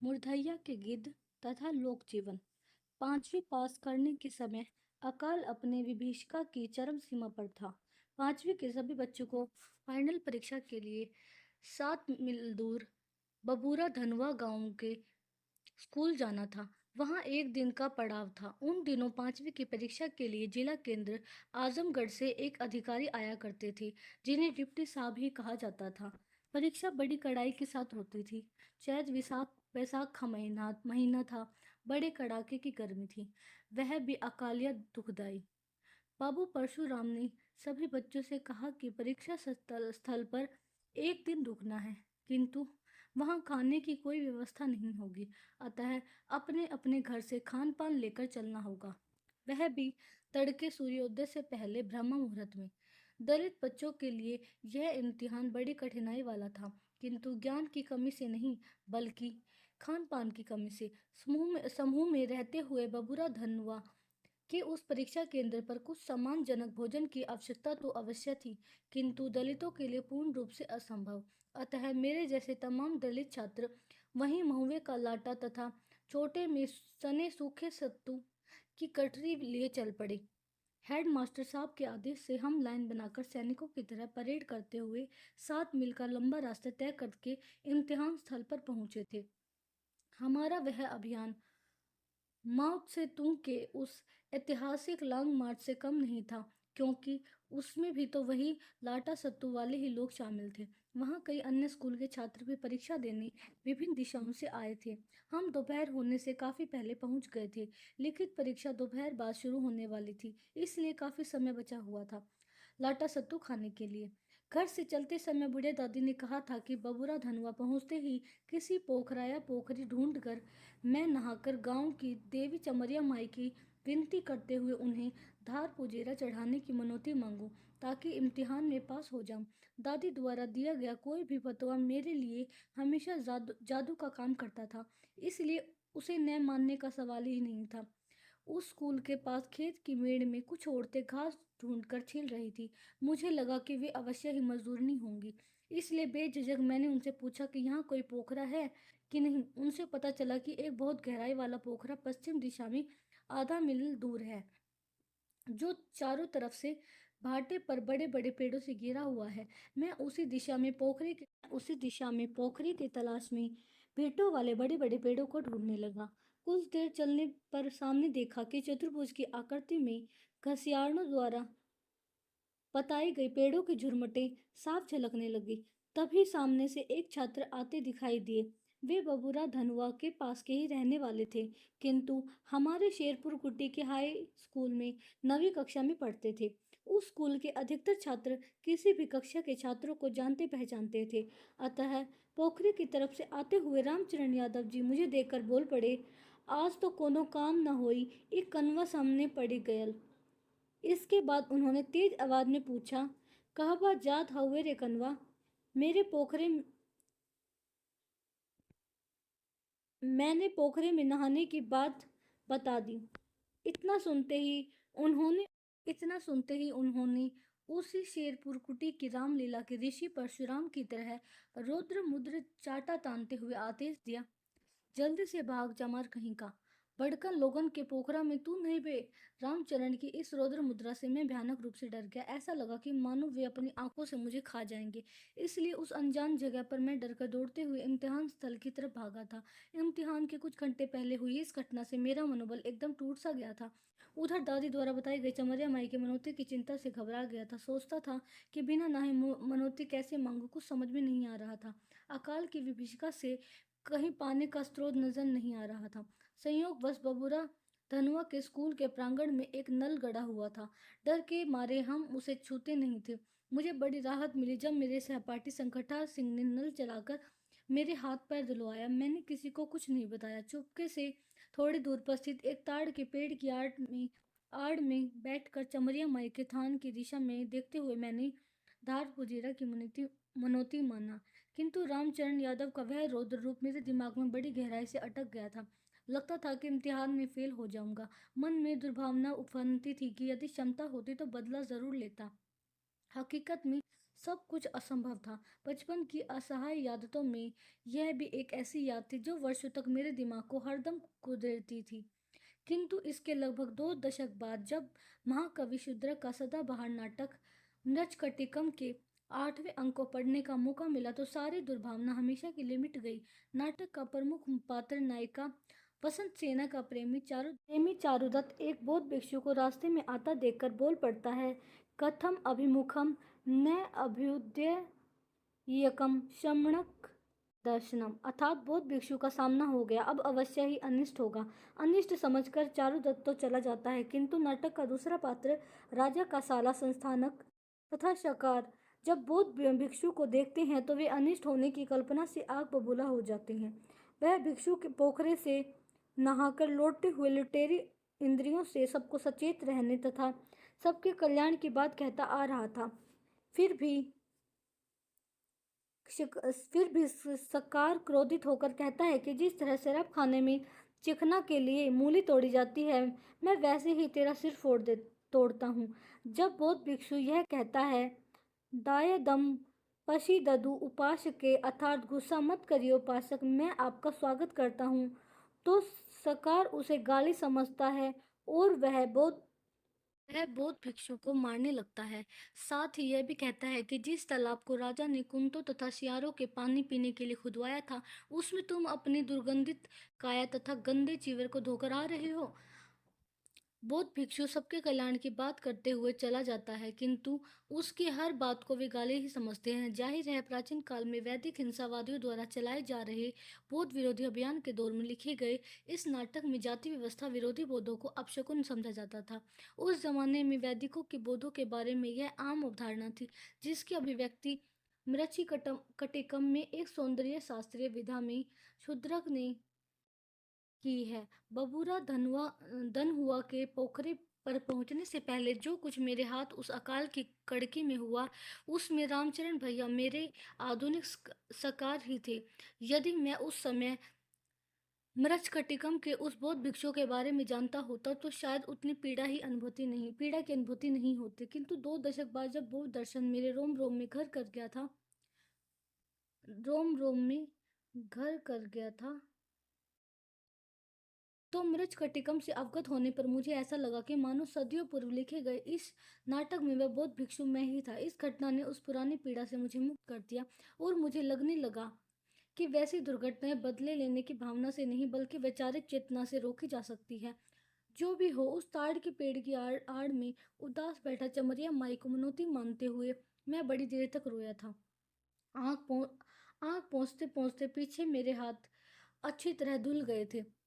मुर्धैया के गिद्ध तथा लोक जीवन। 5वीं पास करने के समय अकाल अपने विभीषिका की चरम सीमा पर था। 5वीं के सभी बच्चों को फाइनल परीक्षा के लिए 7 मील दूर बबूरा धनवा गांव के स्कूल जाना था। वहां एक दिन का पड़ाव था। उन दिनों 5वीं की परीक्षा के लिए जिला केंद्र आजमगढ़ से एक अधिकारी आया करते थे, जिन्हें डिप्टी साहब ही कहा जाता था। परीक्षा बड़ी कड़ाई के साथ होती थी। चैत विसाख बैसाख का महीना था। बड़े कड़ाके की गर्मी थी, वह भी अकालिया दुखदाई। बाबू परशुराम ने सभी बच्चों से कहा कि परीक्षा स्थल पर एक दिन रुकना है, किंतु वहां खाने की कोई व्यवस्था नहीं होगी, अतः अपने अपने घर से खान पान लेकर चलना होगा, वह भी तड़के सूर्योदय से पहले ब्रह्म मुहूर्त में। दलित बच्चों के लिए यह इम्तिहान बड़ी कठिनाई वाला था, किंतु ज्ञान की कमी से नहीं, बल्कि खान पान की कमी से। समूह में रहते हुए बबूरा धनवा कि उस परीक्षा केंद्र पर कुछ सम्मानजनक भोजन की आवश्यकता तो अवश्य थी, किंतु दलितों के लिए पूर्ण रूप से असंभव। अतः मेरे जैसे तमाम दलित छात्र वहीं महुए का लाटा तथा चोटे में सने सूखे सत्तू की कटरी लिए चल पड़े। हेड मास्टर साहब के आदेश से हम लाइन बनाकर सैनिकों की तरह परेड करते हुए 7 मील का लंबा रास्ता तय करके इम्तिहान स्थल पर पहुंचे थे। हमारा वह अभियान माओ त्से तुंग के उस ऐतिहासिक लॉन्ग मार्च से कम नहीं था, क्योंकि उसमें भी तो वही लाटा सत्तू वाले ही लोग शामिल थे। वहाँ कई अन्य स्कूल के छात्र भी परीक्षा देने विभिन्न दिशाओं से आए थे। हम दोपहर होने से काफ़ी पहले पहुँच गए थे। लिखित परीक्षा दोपहर बाद शुरू होने वाली थी, इसलिए काफ़ी समय बचा हुआ था लाटा सत्तू खाने के लिए। घर से चलते समय बूढ़े दादी ने कहा था कि बबूरा धनवा पहुँचते ही किसी पोखरा या पोखरी ढूंढ कर मैं नहाकर गांव की देवी चमरिया माई की विनती करते हुए उन्हें धार पुजेरा चढ़ाने की मनौती मांगूं, ताकि इम्तिहान में पास हो जाऊं। दादी द्वारा दिया गया कोई भी फतवा मेरे लिए हमेशा जादू जादू का काम करता था, इसलिए उसे न मानने का सवाल ही नहीं था। उस स्कूल के पास खेत की मेड़ में कुछ औरतें घास ढूंढकर छील रही थी। मुझे लगा कि वे अवश्य ही मजदूरनी होंगी, इसलिए बेझिझक मैंने उनसे पूछा कि यहाँ कोई पोखरा है कि नहीं। उनसे पता चला कि एक बहुत गहराई वाला पोखरा पश्चिम दिशा में आधा मील दूर है, जो चारों तरफ से भाटे पर बड़े बड़े पेड़ों से घिरा हुआ है। मैं उसी दिशा में पोखरी की तलाश में भेंटों वाले बड़े बड़े पेड़ों को ढूंढने लगा। कुछ देर चलने पर सामने देखा कि चतुर्भुज की आकृति में घसियाड़ों द्वारा बताई गई पेड़ों की झुरमुटें साफ झलकने लगी। तभी सामने से एक छात्र आते दिखाई दिए। वे बबूरा धनुआ के पास के ही रहने वाले थे, किंतु हमारे शेरपुर कुट्टी के हाई स्कूल में 9वीं कक्षा में पढ़ते थे। उस स्कूल के अधिकतर छात्र किसी भी कक्षा के छात्रों को जानते पहचानते थे, अतः पोखरी की तरफ से आते हुए रामचरण यादव जी मुझे देखकर बोल पड़े, आज तो कोनो काम न होई, एक कनवा सामने पड़ी गयल। इसके बाद उन्होंने तेज आवाज में पूछा, कहबा जात हउवे रे कनवा? मेरे पोखरे मैंने पोखरे में नहाने की बात बता दी। इतना सुनते ही उन्होंने इतना सुनते ही उन्होंने उसी शेरपुर कुटी की रामलीला के ऋषि परशुराम की तरह रौद्र मुद्र चाटा तानते हुए आदेश दिया, जल्दी से भाग जमार कहीं का। बड़कन लोगन के पोखरा में तू नहीं बे। रामचरण की इस रौद्र मुद्रा से मैं भयानक रूप से डर गया। ऐसा लगा कि मानो वे अपनी आंखों से मुझे खा जाएंगे। इसलिए उस अनजान जगह पर मैं डरकर दौड़ते हुए इम्तिहान स्थल की तरफ भागा था। इम्तिहान के कुछ घंटे पहले हुई इस घटना से मेरा मनोबल एकदम टूट सा गया था। उधर दादी द्वारा बताई गई चमरिया माई के मनौती की चिंता से घबरा गया था। सोचता था कि बिना नहाए मनौती कैसे मांगू, कुछ समझ में नहीं आ रहा था। अकाल की विभीषिका से कहीं पानी का स्रोत नजर नहीं आ रहा था। संयोगवश बबूरा धनुआ के स्कूल के प्रांगण में एक नल गड़ा हुआ था। डर के मारे हम उसे छूते नहीं थे। मुझे बड़ी राहत मिली जब मेरे सहपाठी संकटा सिंह ने नल चलाकर मेरे हाथ पैर धुलवाया। मैंने किसी को कुछ नहीं बताया। चुपके से थोड़ी दूर पर स्थित एक ताड़ के पेड़ की आड़ में बैठकर चमरिया माई के थान की दिशा में देखते हुए मैंने धार पुजीरा की मनौती माना। किंतु रामचरण यादव का वह रौद्र रूप मेरे दिमाग में बड़ी गहराई से अटक गया था। लगता था कि इम्तिहान में फेल हो जाऊंगा। मन में दुर्भावना उफनती थी कि यदि क्षमता होती तो बदला जरूर लेता। हकीकत में सब कुछ असंभव था। बचपन की असहाय यादों में यह भी एक ऐसी याद थी जो वर्षों तक मेरे दिमाग को हरदम कुदेरती थी। किंतु इसके लगभग 2 दशक बाद जब महाकवि शुद्रक का सदाबहार नाटक मृच्छकटिकम के 8वें अंक को पढ़ने का मौका मिला तो सारी दुर्भावना हमेशा के लिए मिट गई। नाटक का प्रमुख पात्र नायिका वसंत सेना का प्रेमी चारुदत्त एक बौद्ध भिक्षु को रास्ते में आता देखकर बोल पड़ता है, कथम अभिमुखम न अभ्युदयकम शमणक दर्शनम, अर्थात बौद्ध भिक्षु का सामना हो गया, अब अवश्य ही अनिष्ट होगा। अनिष्ट समझकर चारुदत्त तो चला जाता है, किंतु नाटक का दूसरा पात्र राजा का साला संस्थानक तथा शकार जब बौद्ध भिक्षु को देखते हैं तो वे अनिष्ट होने की कल्पना से आग बबूला हो जाते हैं। वह भिक्षु के पोखरे से नहाकर लौटते हुए लुटेरी इंद्रियों से सबको सचेत रहने तथा सबके कल्याण की बात कहता आ रहा था। फिर भी सकार क्रोधित होकर कहता है कि जिस तरह शराब खाने में चिकना के लिए मूली तोड़ी जाती है, मैं वैसे ही तेरा सिर तोड़ता हूँ। जब बौद्ध भिक्षु यह कहता है, दायदम पशिददु उपासके, अर्थात गुस्सा मत करिए उपासक, मैं आपका स्वागत करता हूँ, तो सकार उसे गाली समझता है और वह बौद्ध भिक्षु को मारने लगता है। साथ ही यह भी कहता है कि जिस तालाब को राजा ने कुंतों तथा सियारों के पानी पीने के लिए खुदवाया था, उसमें तुम अपनी दुर्गंधित काया तथा गंदे चीवर को धोकर आ रहे हो। बौद्ध भिक्षु सबके कल्याण की बात करते हुए चला जाता है, किंतु उसकी हर बात को वे गाली ही समझते हैं। जाहिर है, प्राचीन काल में वैदिक हिंसावादियों द्वारा चलाए जा रहे बौद्ध विरोधी अभियान के दौर में लिखे गए इस नाटक में जाति व्यवस्था विरोधी बौद्धों को अपशकुन समझा जाता था। उस जमाने में वैदिकों के बौद्धों के बारे में यह आम अवधारणा थी, जिसकी अभिव्यक्ति मृच्छकटिकम में एक सौंदर्य शास्त्रीय विधा में शूद्रक ने की है। बबूरा धनहुआ के पोखरे पर पहुंचने से पहले जो कुछ मेरे हाथ उस अकाल की कड़की में हुआ, उसमें रामचरण भैया मेरे आधुनिक सकार ही थे। यदि मैं उस समय मृच्छकटिकम के उस बौद्ध भिक्षु के बारे में जानता होता तो शायद उतनी पीड़ा की अनुभूति नहीं होती। किंतु 2 दशक बाद जब बौद्ध दर्शन मेरे रोम रोम में घर कर गया था तो मृच्छकटिकम से अवगत होने पर मुझे ऐसा लगा कि मानो सदियों पूर्व लिखे गए इस नाटक में वह बौद्ध भिक्षु मैं ही था। इस घटना ने उस पुरानी पीड़ा से मुझे मुक्त कर दिया और मुझे लगने लगा कि वैसी दुर्घटनाएं बदले लेने की भावना से नहीं बल्कि वैचारिक चेतना से रोकी जा सकती है। जो भी हो, उस ताड़ के पेड़ की आड़ में उदास बैठा चमरिया माई को मनौती मानते हुए मैं बड़ी देर तक रोया था। आँख पहुँचते पहुँचते पीछे मेरे हाथ अच्छी तरह धुल गए थे।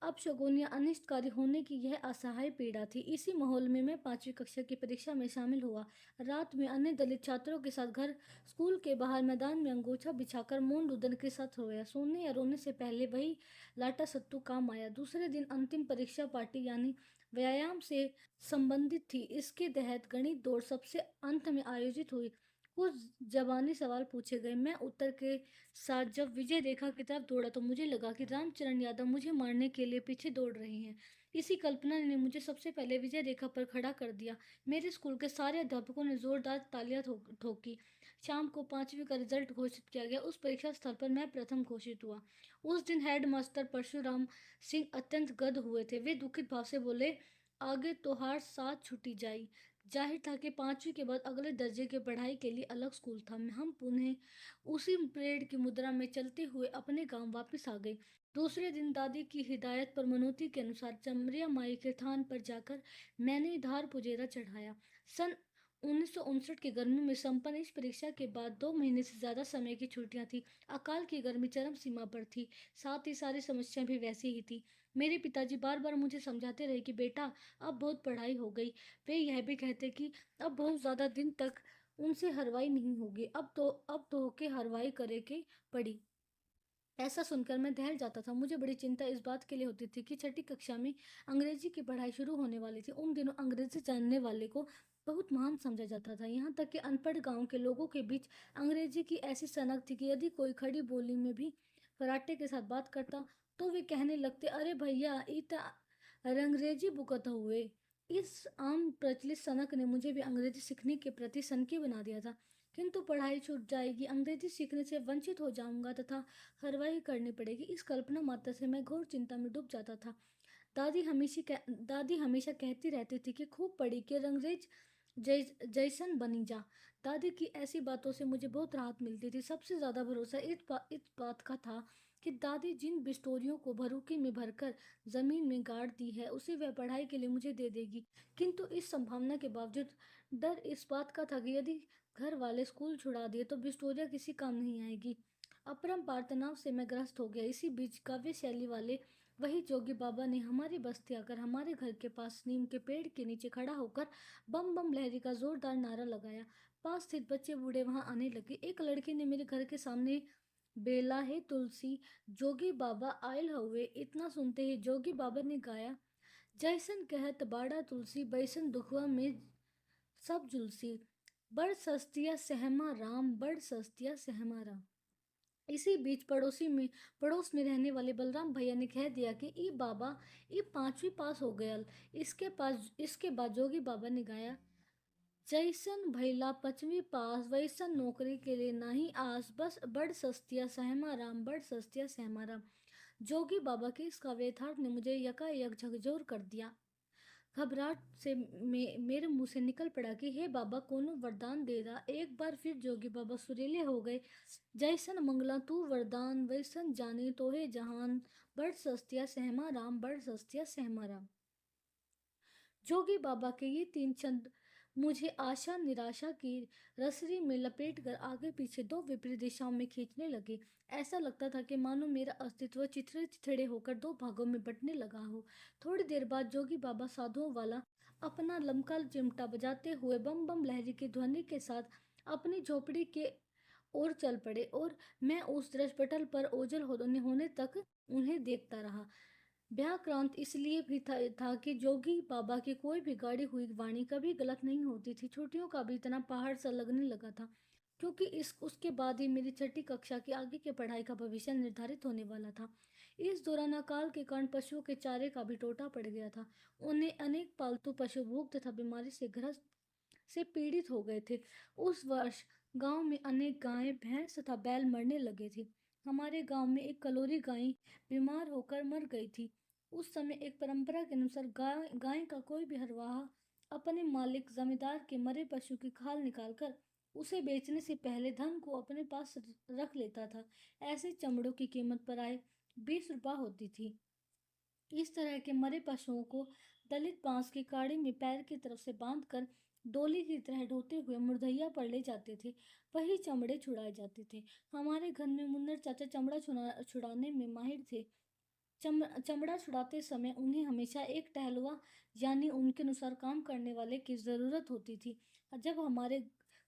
अब शगुनिया अनिष्टकारी होने की यह असहाय पीड़ा थी। इसी माहौल में मैं 5वीं कक्षा की परीक्षा में शामिल हुआ। रात में अन्य दलित छात्रों के साथ स्कूल के बाहर मैदान में अंगोछा बिछाकर मौन रुदन के साथ रोया। सोने या रोने से पहले वही लाटा सत्तू काम आया। दूसरे दिन अंतिम परीक्षा पार्टी यानी व्यायाम से संबंधित थी। इसके तहत गणित दौड़ सबसे अंत में आयोजित हुई। कुछ जवानी सवाल पूछे गए। मैं उत्तर के साथ जब विजय रेखा की तरफ दौड़ा तो मुझे लगा कि रामचरण यादव मुझे मारने के लिए पीछे दौड़ रहे हैं। इसी कल्पना ने मुझे सबसे पहले विजय रेखा पर खड़ा कर दिया। मेरे स्कूल के सारे अध्यापकों ने जोरदार तालियां ठोकी। शाम को 5वीं का रिजल्ट घोषित किया गया। उस परीक्षा स्थल पर मैं प्रथम घोषित हुआ। उस दिन हेडमास्टर परशुराम सिंह अत्यंत गद हुए थे। वे दुखित भाव से बोले, आगे तो हार साथ छुटी जाई। जाहिर था कि 5वीं के बाद अगले दर्जे की पढ़ाई के लिए अलग स्कूल था। हम पुनः उसी परेड की मुद्रा में चलते हुए अपने गांव वापस आ गए। दूसरे दिन दादी की हिदायत पर मनोती के अनुसार चमरिया माई के थान पर जाकर मैंने धार पुजेरा चढ़ाया। सन 1959 की गर्मी में संपन्न इस परीक्षा के बाद 2 महीने से ज्यादा समय की छुट्टियां थी। अकाल की गर्मी चरम सीमा पर थी, साथ ही सारी समस्याएं भी वैसी ही थी। मेरे पिताजी बार बार मुझे समझाते रहे कि बेटा, अब बहुत पढ़ाई हो गई। वे यह भी कहते कि अब बहुत ज्यादा दिन तक उनसे हरवाई नहीं होगी, अब तो होके हरवाई करे के पड़ी। ऐसा सुनकर मैं दहल जाता था। मुझे बड़ी चिंता इस बात के लिए होती थी कि 6ठी कक्षा में अंग्रेजी की पढ़ाई शुरू होने वाली थी। उन दिनों अंग्रेजी जानने वाले को बहुत महान समझा जाता था। यहाँ तक कि अनपढ़ गांव के लोगों के बीच अंग्रेजी की ऐसी सनक थी कि यदि कोई खड़ी बोली में भी फराटे के साथ बात करता तो वे कहने लगते, अरे भैया, ई त अंग्रेजी बुकत हुए। इस आम प्रचलित सनक ने मुझे भी अंग्रेजी सीखने के प्रति सनकी बना दिया था। किंतु पढ़ाई छूट जाएगी, अंग्रेजी सीखने से वंचित हो जाऊंगा तथा हरवाही करनी पड़ेगी, इस कल्पना मात्र से मैं घोर चिंता में डूब जाता था। दादी हमेशा कहती रहती थी कि खूब पढ़ी के रंगरेज जैसन बनी जा। दादी की ऐसी बातों से मुझे बहुत राहत मिलती थी। सबसे ज़्यादा भरोसा इस बात का था कि दादी जिन बिस्तौलियों को भरूके में भरकर ज़मीन में गाड़ दी है उसे वह पढ़ाई के लिए मुझे दे देगी। किंतु इस संभावना के बावजूद डर इस बात का था कि यदि घर वाले स्कूल छुड़ा दिए तो बिस्टोरिया किसी काम नहीं आएगी। अपरंपार तनाव से मैं ग्रस्त हो गया। इसी बीच काव्य शैली वाले वही जोगी बाबा ने हमारी बस्ती आकर हमारे घर के पास नीम के पेड़ के नीचे खड़ा होकर बम बम लहरी का जोरदार नारा लगाया। पास स्थित बच्चे बूढ़े वहां आने लगे। एक लड़की ने मेरे घर के सामने बेला है तुलसी, जोगी बाबा आयल हुए। इतना सुनते ही जोगी बाबा ने गाया, जैसन कहत बाड़ा तुलसी बैसन दुखवा में सब जुलसी, बड़ सस्तिया सहमा राम, बड़ सस्तिया सहमा राम। इसी बीच पड़ोस में रहने वाले बलराम भैया ने कह दिया कि ई बाबा ई पांचवी पास हो गयल। इसके बाद जोगी बाबा ने गाया, जैसन भैला पचवी पास वैसन नौकरी के लिए नहीं आस, बस बड़ सस्तिया सहमा राम, बड़ सस्तिया सहमा राम। जोगी बाबा के इस काव्यार्थ ने मुझे यकायक झकझोर कर दिया। घबराहट से मेरे मुंह से निकल पड़ा कि हे बाबा कोनो वरदान दे दा। एक बार फिर जोगी बाबा सुरीले हो गए, जैसन मंगला तू वरदान वैसन जाने तो है जहान, बड़ सस्तिया सहमा राम, बड़ सस्तिया सहमा राम। जोगी बाबा के ये तीन चंद मुझे आशा निराशा की रसरी में लपेटकर आगे पीछे दो विपरीत दिशाओं में खींचने लगे। ऐसा लगता था कि मानो मेरा अस्तित्व चिथड़े चिथड़े होकर दो भागों में बंटने लगा हो। थोड़ी देर बाद जोगी बाबा साधुओं वाला अपना लमका चिमटा बजाते हुए बम बम लहरी की ध्वनि के साथ अपनी झोपड़ी के ओर चल पड़े और मैं उस दृश्य पटल पर ओझल होने तक उन्हें देखता रहा। व्याक्रांत इसलिए भी था कि जोगी बाबा की कोई भी गाड़ी हुई वाणी कभी गलत नहीं होती थी। छुट्टियों का भी इतना पहाड़ सा लगने लगा था, क्योंकि इस उसके बाद ही मेरी छठी कक्षा की आगे की पढ़ाई का भविष्य निर्धारित होने वाला था। इस दौरान अकाल के कारण पशुओं के चारे का भी टोटा पड़ गया था। उन्हें अनेक पालतू पशु भूख तथा बीमारी से ग्रस्त से पीड़ित हो गए थे। उस वर्ष गांव में अनेक गायें भैंस तथा बैल मरने लगे थे। हमारे गांव में एक कलोरी गाय बीमार होकर मर गई थी। उस समय एक परंपरा के अनुसार गाय गाय का कोई भी हरवाहा अपने मालिक जमींदार के मरे पशु की खाल निकालकर उसे बेचने से पहले धन को अपने पास रख लेता था। ऐसे चमड़ों की कीमत प्राय 20 रुपये होती थी। इस तरह के मरे पशुओं को दलित बांस की काड़ी में पैर की तरफ से बांधकर डोली की तरह ढोते हुए मुर्दैया पर ले जाते थे। वही चमड़े छुड़ाए जाते थे। हमारे घर में मुन्नर चाचा चमड़ा छुड़ाने में माहिर थे। चमड़ा छुड़ाते समय उन्हें हमेशा एक टहलुआ यानी उनके अनुसार काम करने वाले की ज़रूरत होती थी। जब हमारे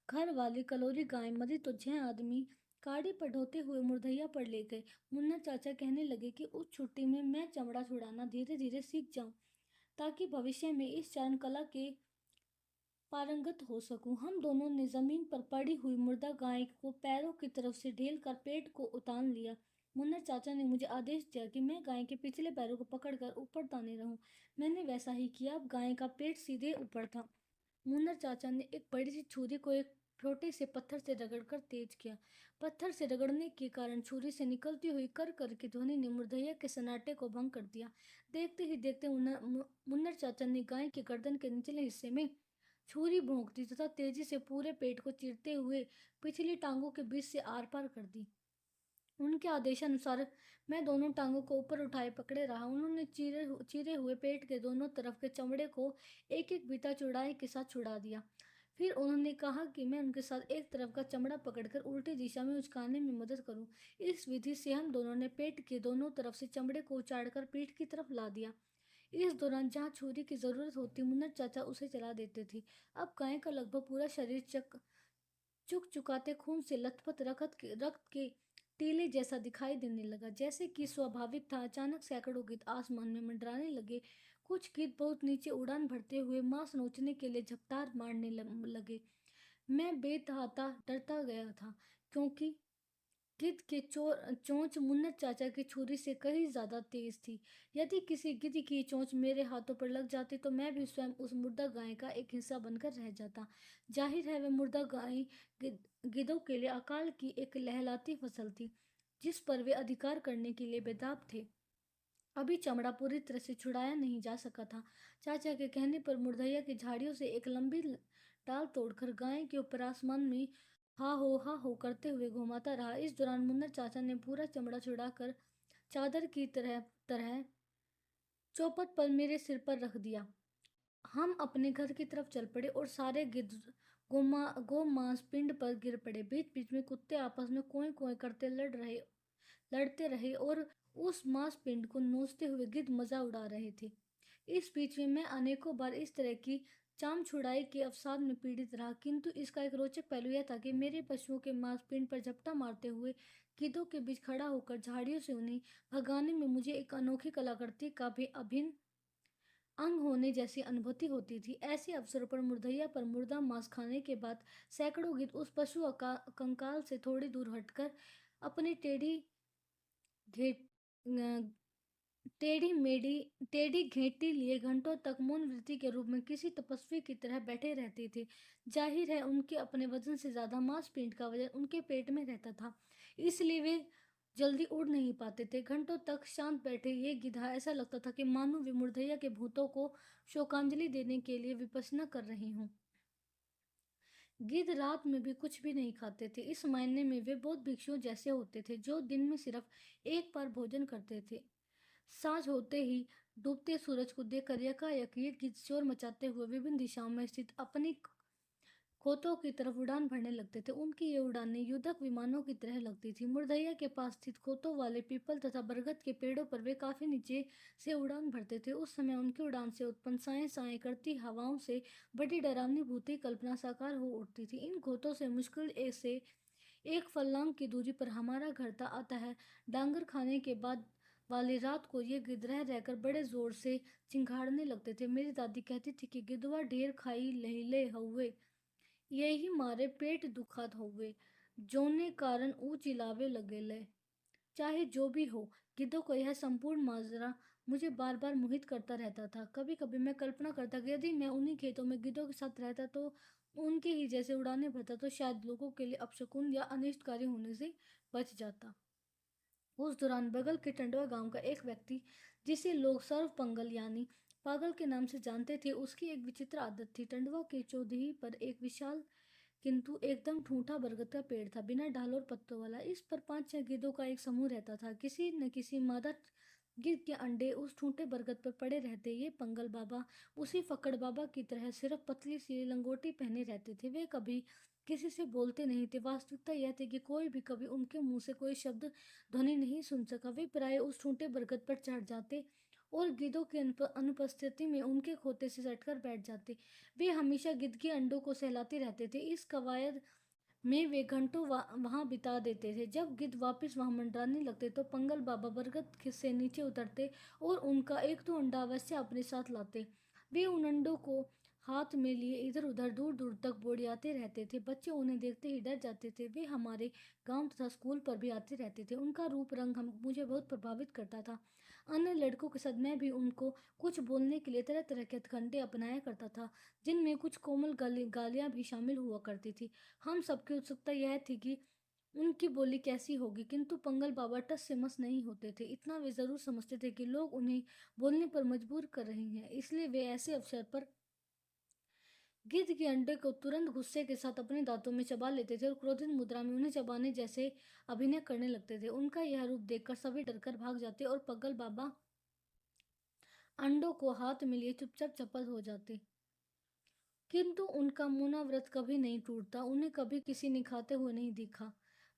घर वाली कलोरी गाय मरी तो 6 आदमी गाड़ी पर ढोते हुए मुर्दैया पर ले गए। मुन्ना चाचा कहने लगे कि उस छुट्टी में मैं चमड़ा छुड़ाना धीरे धीरे सीख जाऊं, ताकि भविष्य में इस चरण कला के पारंगत हो सकूं। हम दोनों ने जमीन पर पड़ी हुई मुर्दा गाय को पैरों की तरफ से ढेल कर पेट को उतान लिया। मुन्ना चाचा ने मुझे आदेश दिया कि मैं गाय के पिछले पैरों को पकड़कर ऊपर ताने रहूं। मैंने वैसा ही किया। अब गाय का पेट सीधे ऊपर था। मुन्ना चाचा ने एक बड़ी सी छुरी को एक छोटे से पत्थर से रगड़कर तेज किया। पत्थर से रगड़ने के कारण छुरी से निकलती हुई कर कर की ध्वनि ने मुर्दैया के सन्नाटे को भंग कर दिया। देखते ही देखते मुन्नर चाचा ने गाय के गर्दन के निचले हिस्से में छुरी भोंक दी तथा तेजी से पूरे पेट को चीरते हुए पिछली टांगों के बीच से आर पार कर दी। उनके आदेशानुसार मैं दोनों टांगों को ऊपर उठाए पकड़े रहा। उन्होंने चीरे हुए पेट के दोनों तरफ के चमड़े को एक एक बीता चौड़ाई के साथ छुड़ा दिया। फिर उन्होंने कहा कि मैं उनके साथ एक तरफ का चमड़ा पकड़कर उल्टी दिशा में उचकाने में मदद करूं। इस विधि से हम दोनों ने पेट के दोनों तरफ से चमड़े को उचाड़कर पीठ की तरफ ला दिया। इस दौरान जहाँ छुरी की जरूरत होती मुन्नर चाचा उसे चला देते थे। अब गाय का लगभग पूरा शरीर चुक चुकाते खून से लथपथ रक्त के टीले जैसा दिखाई देने लगा। जैसे कि स्वाभाविक था, अचानक सैकड़ों गिद्ध आसमान में मंडराने लगे। कुछ गिद्ध बहुत नीचे उड़ान भरते हुए मांस नोचने के लिए झपटार मारने लगे। मैं बेतहाता डरता गया था, क्योंकि गिद्ध के चोंच मुन्नत चाचा की छुरी से कहीं ज्यादा तेज थी। यदि किसी गिद्ध की चोंच मेरे हाथों पर लग जाती तो मैं भी स्वयं उस मुर्दा गाय का एक हिस्सा बनकर रह जाता। जाहिर है वह मुर्दा गाय गिद्धों के लिए अकाल की एक लहलाती फसल थी, जिस पर वे अधिकार करने के लिए बेताब थे। अभी चमड़ा पूरी तरह से छुड़ाया नहीं जा सका था। चाचा के कहने पर मुर्दैया की झाड़ियों से एक लंबी डाल तोड़कर गाय के ऊपर आसमान में हा हो करते हुए घुमाता रहा। इस दौरान मुन्नर चाचा ने पूरा चमड़ा छुड़ाकर चादर की तरह तरह चौपट पर मेरे सिर पर रख दिया। हम अपने घर की तरफ चल पड़े और सारे गिद्ध गो मांस पिंड पर गिर पड़े। बीच बीच में कुत्ते आपस में कोय कोय करते लड़ते रहे और उस मांस पिंड को नोचते हुए गिद्ध मजा उड़ा रहे थे। इस बीच में मैं अनेकों बार इस तरह की चाम छुड़ाई के अवसाद में पीड़ित रहा, किंतु इसका एक रोचक पहलू यह था कि मेरे पशुओं के मांस पिंड पर झपटा मारते हुए गिद्धों के बीच खड़ा होकर झाड़ियों से उन्हें भगाने में मुझे एक अनोखी कलाकृति का भी अभिन्न अंग होने जैसी अनुभूति होती थी। ऐसे अवसरों पर मुर्दैया पर मुर्दा मांस खाने के बाद सैकड़ों गिद्ध उस पशु कंकाल से थोड़ी दूर हटकर अपनी घेट टेढ़ी मेढ़ी टेढ़ी घेंटी लिए घंटों तक मौन वृत्ति के रूप में किसी तपस्वी की तरह बैठे रहते थे। जाहिर है उनके अपने वजन से ज्यादा मांसपेंट का वजन उनके पेट में रहता था, इसलिए वे जल्दी उड़ नहीं पाते थे। घंटों तक शांत बैठे ये गिधा ऐसा लगता था कि मानो वे मुर्दैया के भूतों को शोकांजलि देने के लिए विपश्यना कर रहे हों। गिद्ध रात में भी कुछ भी नहीं खाते थे। इस मायने में वे बौद्ध भिक्षुओं जैसे होते थे जो दिन में सिर्फ एक बार भोजन करते थे। साँझ होते ही डूबते सूरज को देखकर यकायक ये गिद्ध शोर मचाते हुए विभिन्न दिशाओं में स्थित अपनी खोतों की तरफ उड़ान भरने लगते थे। उनकी ये उड़ानें युद्धक विमानों की तरह लगती थी। मुर्दैया के पास स्थित खोतों वाले पीपल तथा बरगद के पेड़ों पर वे काफी नीचे से उड़ान भरते थे। उस समय उनकी उड़ान से उत्पन्न साए साए करती हवाओं से बड़ी डरावनी भूती कल्पना साकार हो उठती थी। इन खोतों से मुश्किल से एक फर्लांग की दूरी पर हमारा घर था, अतः डांगर खाने के बाद वाली रात को ये गिद्ध रह रहकर बड़े जोर से चिंघाड़ने लगते थे। मेरी दादी कहती थी कि गिद्धवा ढेर खाई लहिले हउवे, यही मारे पेट दुखात हउवे, जोने कारण ऊ चिल्लावे लगेले। चाहे जो भी हो, गिद्धों का यह संपूर्ण माजरा मुझे बार बार मोहित करता रहता था। कभी कभी मैं कल्पना करता कि यदि मैं उन्हीं खेतों में गिद्धों के साथ रहता तो उनके ही जैसे उड़ाने भरता तो शायद लोगों के लिए अपशकुन या अनिष्टकारी होने से बच जाता। उस दौरान बगल के टंडवा गांव का एक व्यक्ति, जिसे लोग सर्वपंगल यानी पागल के नाम से जानते थे, उसकी एक विचित्र आदत थी। टंडवा के चौदही पर एक विशाल किंतु एकदम ठूंठा बरगद का पेड़ था, बिना डाल और पत्तों वाला। इस पर 5-6 गिद्धों का एक समूह रहता था। किसी न किसी मादा गिद्ध के अंडे उस ठूंठे बरगद पर पड़े रहते। ये पंगल बाबा उसी फक्कड़ बाबा की तरह सिर्फ पतली सी लंगोटी पहने रहते थे। वे कभी किसी से बोलते नहीं थे। वास्तविकता यह थी कि कोई भी कभी उनके मुंह से कोई शब्द ध्वनि नहीं सुन सका। वे प्राय उस ठूंठे बरगद पर चढ़ जाते और गिद्धों की अनुपस्थिति में उनके खोते से सटकर बैठ जाते। वे हमेशा गिद्ध के अंडों को सहलाते रहते थे। इस कवायद में वे घंटों वहां बिता देते थे। जब गिद्ध वापस वहां मंडराने लगते तो पंगल बाबा बरगद से नीचे उतरते और उनका एक दो अंडा अवश्य अपने साथ लाते। वे उन अंडों को हाथ में लिए इधर उधर दूर दूर तक बोड़ियाते रहते थे। बच्चे उन्हें देखते ही डर जाते थे। वे हमारे गांव तथा स्कूल पर भी आते रहते थे। उनका रूप रंग मुझे बहुत प्रभावित करता था। अन्य लड़कों के साथ मैं भी उनको कुछ बोलने के लिए तरह तरह के हथकंडे अपनाया करता था, जिनमें कुछ कोमल गालियां भी शामिल हुआ करती थी। हम सबकी उत्सुकता यह थी कि उनकी बोली कैसी होगी, किंतु पंगल बाबा टस से मस नहीं होते थे। इतना वे जरूर समझते थे कि लोग उन्हें बोलने पर मजबूर कर रहे हैं, इसलिए वे ऐसे अवसर पर गिद्ध के अंडे को तुरंत गुस्से के साथ अपने दांतों में चबा लेते थे और क्रोधित मुद्रा में उन्हें चबाने जैसे अभिनय करने लगते थे। उनका यह रूप देखकर सभी डरकर भाग जाते और पंगल बाबा अंडों को हाथ में लिए चुपचाप चपल हो जाते। किंतु उनका मुनाव्रत कभी नहीं टूटता। उन्हें कभी किसी ने खाते हुए नहीं देखा।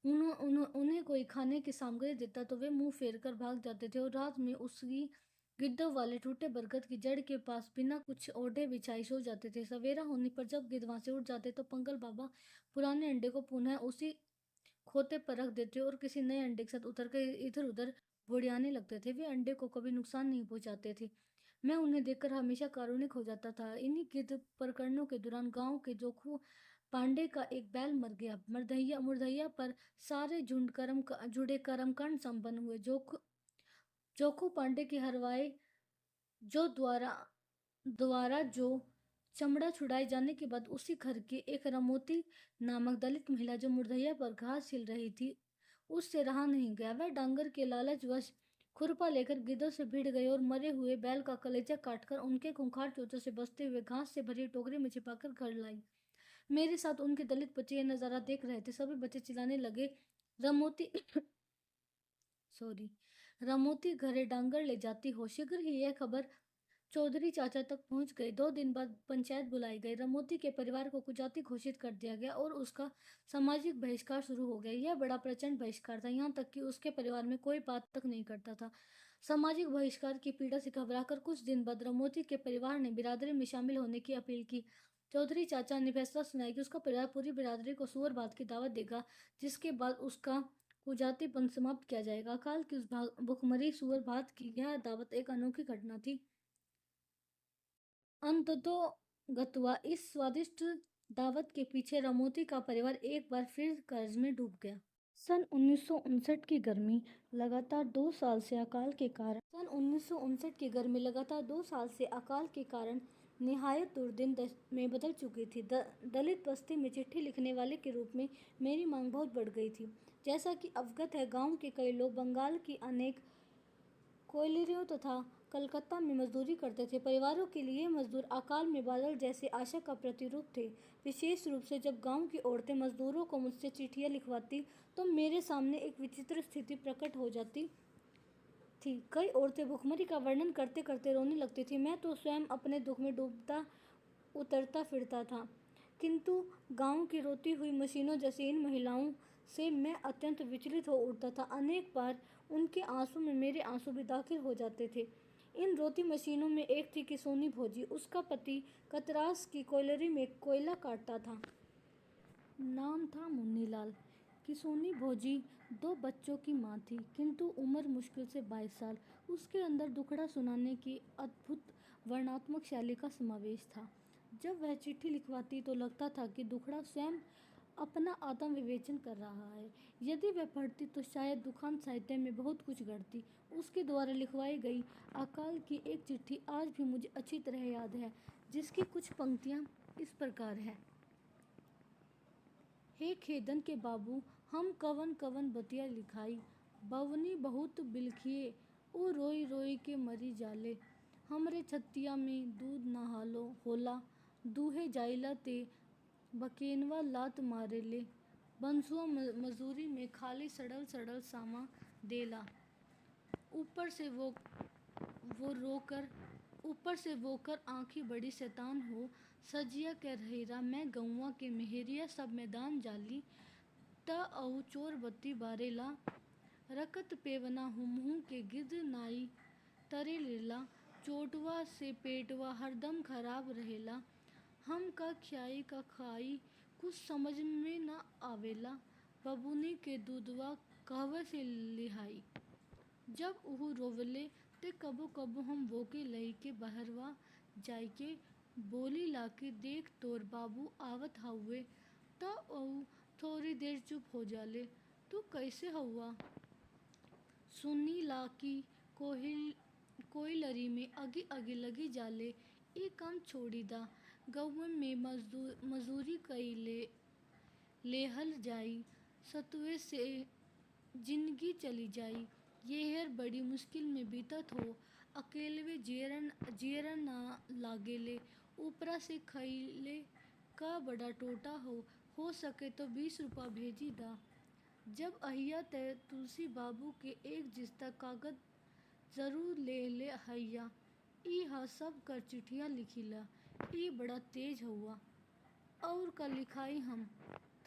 उन्हें कोई खाने की सामग्री देता तो वे मुंह फेर कर भाग जाते थे और रात में उसकी गिद्धों वाले टूटे बरगद की जड़ के पास बिना कुछ ओढ़े बिछाई सो जाते थे। सवेरा होने पर जब गिद्ध वहां से उठ जाते तो पंगल बाबा पुराने अंडे को पुनः उसी खोते पर रख देते और किसी नए अंडे के साथ उतर कर इधर उधर बुढ़ियाने लगते थे। वे अंडे को कभी नुकसान नहीं पहुंचाते थे। मैं उन्हें देखकर हमेशा कारुणिक हो जाता था। इन्हीं गिद्ध प्रकरणों के दौरान गांव के पांडे का एक बैल मर गया। मुर्दैया पर सारे जुड़े कर्मकांड संपन्न हुए। जोखू पांडे की हरवाए जो द्वारा द्वारा जो चमड़ा छुड़ाए जाने के बाद उसी घर की एक रमोती नामक दलित महिला जो मुर्दैया पर घास छिल रही थी, उससे रहा नहीं गया। वह डांगर के लालचवश खुरपा लेकर गिद्धों से भिड़ गई और मरे हुए बैल का कलेजा काटकर उनके खूंखार चोटों से बचते हुए घास से भरी टोकरी में छिपाकर घर लाई। मेरे साथ उनके दलित बच्चे यह नजारा देख रहे थे। सभी बच्चे चिल्लाने लगे, रमोती सॉरी रमोती घरे डांगर ले जाती हो। शीघ्र ही यह खबर चौधरी चाचा तक पहुंच गई। 2 दिन बाद पंचायत बुलाई गई। रमोती के परिवार को कुजाती घोषित कर दिया गया और उसका सामाजिक बहिष्कार शुरू हो गया। यह बड़ा प्रचंड बहिष्कार था, यहाँ तक कि उसके परिवार में कोई बात तक नहीं करता था। सामाजिक बहिष्कार की पीड़ा से घबराकर कुछ दिन बाद रमोती के परिवार ने बिरादरी में शामिल होने की अपील की। चौधरी चाचा ने फैसला सुनाया कि उसका परिवार पूरी बिरादरी को सूअर भात की दावत देगा, जिसके बाद उसका कुजातीपन समाप्त किया जाएगा। अकाल की उस भुखमरी सूअर भात की यह दावत एक अनोखी घटना थी। अंततोगत्वा इस स्वादिष्ट दावत के पीछे रमोती का परिवार एक बार फिर कर्ज में डूब गया। सन 1959 की गर्मी लगातार 2 साल से अकाल के कारण निहायत दुर्दिन में बदल चुकी थी। दलित बस्ती में चिट्ठी लिखने वाले के रूप में मेरी मांग बहुत बढ़ गई थी। जैसा कि अवगत है, गांव के कई लोग बंगाल की अनेक कोयलरियों तथा कलकत्ता में मजदूरी करते थे। परिवारों के लिए मजदूर अकाल में बादल जैसे आशा का प्रतिरूप थे। विशेष रूप से जब गांव की औरतें मजदूरों को मुझसे चिट्ठियां लिखवाती तो मेरे सामने एक विचित्र स्थिति प्रकट हो जाती थी। कई औरतें भुखमरी का वर्णन करते करते रोने लगती थी। मैं तो स्वयं अपने दुख में डूबता उतरता फिरता था, किंतु गांव की रोती हुई मशीनों जैसी इन महिलाओं से मैं अत्यंत विचलित हो उठता था। अनेक बार उनके आंसू में मेरे आंसू भी दाखिल हो जाते थे। इन रोती मशीनों में एक थी किसोनी भोजी। उसका पति कतरास की कोयलरी में कोयला काटता था। नाम था मुन्नीलाल। किसोनी भोजी 2 बच्चों की माँ थी, किंतु उम्र मुश्किल से 22 साल। उसके अंदर दुखड़ा सुनाने की अद्भुत वर्णात्मक शैली का समावेश था। जब वह चिट्ठी लिखवाती तो लगता था कि दुखड़ा स्वयं अपना आत्म विवेचन कर रहा है। यदि वह पढ़ती तो शायद दुखांत साहित्य में बहुत कुछ गढ़ती। उसके द्वारा लिखवाई गई अकाल की एक चिट्ठी आज भी मुझे अच्छी तरह याद है, जिसकी कुछ पंक्तियां इस प्रकार है। हे खेदन के बाबू, हम कवन कवन बतिया लिखाई, बवनी बहुत बिलखिए, ओ रोई रोई के मरी जाले। हमरे छत्तिया में दूध नहालो होला, दूहे जाइला ते बकेनवा लात मारेले। बंसुआ मजूरी में खाली सड़ल सड़ल सामा देला। ऊपर से वो कर आँखी बड़ी शैतान हो। सजिया के रहीरा मैं गौवा के मेहरिया सब मैदान जाली। त अऊ चोर बत्ती बारेला, रकत पेवना हुमहू के गिद्ध नाई तरे लेला। चोटवा से पेटवा हरदम खराब रहेला। हम का खाई कुछ समझ में न आवेला। बबुनी के दूधवा कहवे से लिहाई। जब उहु रोवले ते कबो कबो हम वोके लई के बहरवा जाइके बोली लाके, देख तोर बाबू आवत हउवे। त ऊ थोड़ी देर चुप हो जाले। तू कैसे हउआ? सुनी ला कि कोयलरी में अगी अगी लगी जाले। ई काम छोड़ी दा। गौवे में मजूरी कई लेहल जाई। सतुए से जिंदगी चली जाई। येहर बड़ी मुश्किल में बीतत हो। अकेलवे जियरन ना लागेले। ऊपरा से खइले का बड़ा टोटा हो सके तो 20 रुपया भेजी दा। जब अहिया ते तुलसी बाबू के एक जिस्ता कागज जरूर ले हइया। ई हा सब कर चिट्ठिया लिखिला। ई बड़ा तेज हुआ। और का लिखाई हम,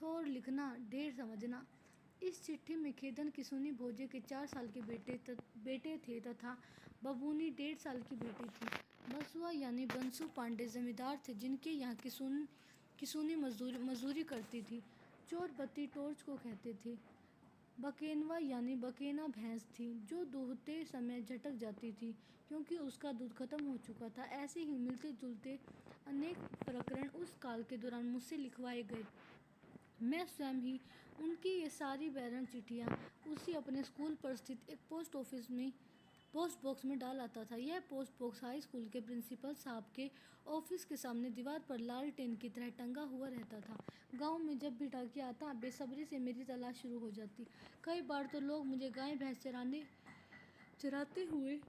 थोर लिखना ढेर समझना। इस चिट्ठी में खेदन किसुनी भोजे के 4 साल के बेटे थे तथा बबूनी 1.5 साल की बेटी थी। बसुआ यानी बंसु पांडे जमींदार थे, जिनके यहाँ किसुनी मजदूरी करती थी। चोर बत्ती टॉर्च को कहते थे। बकेनवा यानी बकेना भैंस थी जो दूहते समय झटक जाती थी क्योंकि उसका दूध खत्म हो चुका था। ऐसे ही मिलते जुलते अनेक प्रकरण उस काल के दौरान मुझसे लिखवाए गए। मैं स्वयं ही उनकी ये सारी बैरन चिट्ठियाँ उसी अपने स्कूल पर स्थित एक पोस्ट बॉक्स में डाल आता था। यह पोस्ट बॉक्स हाई स्कूल के प्रिंसिपल साहब के ऑफिस के सामने दीवार पर लाल टेन की तरह टंगा हुआ रहता था। गांव में जब भी डाकिया आता बेसब्री से मेरी तलाश शुरू हो जाती। कई बार तो लोग मुझे गाय भैंस चराते हुए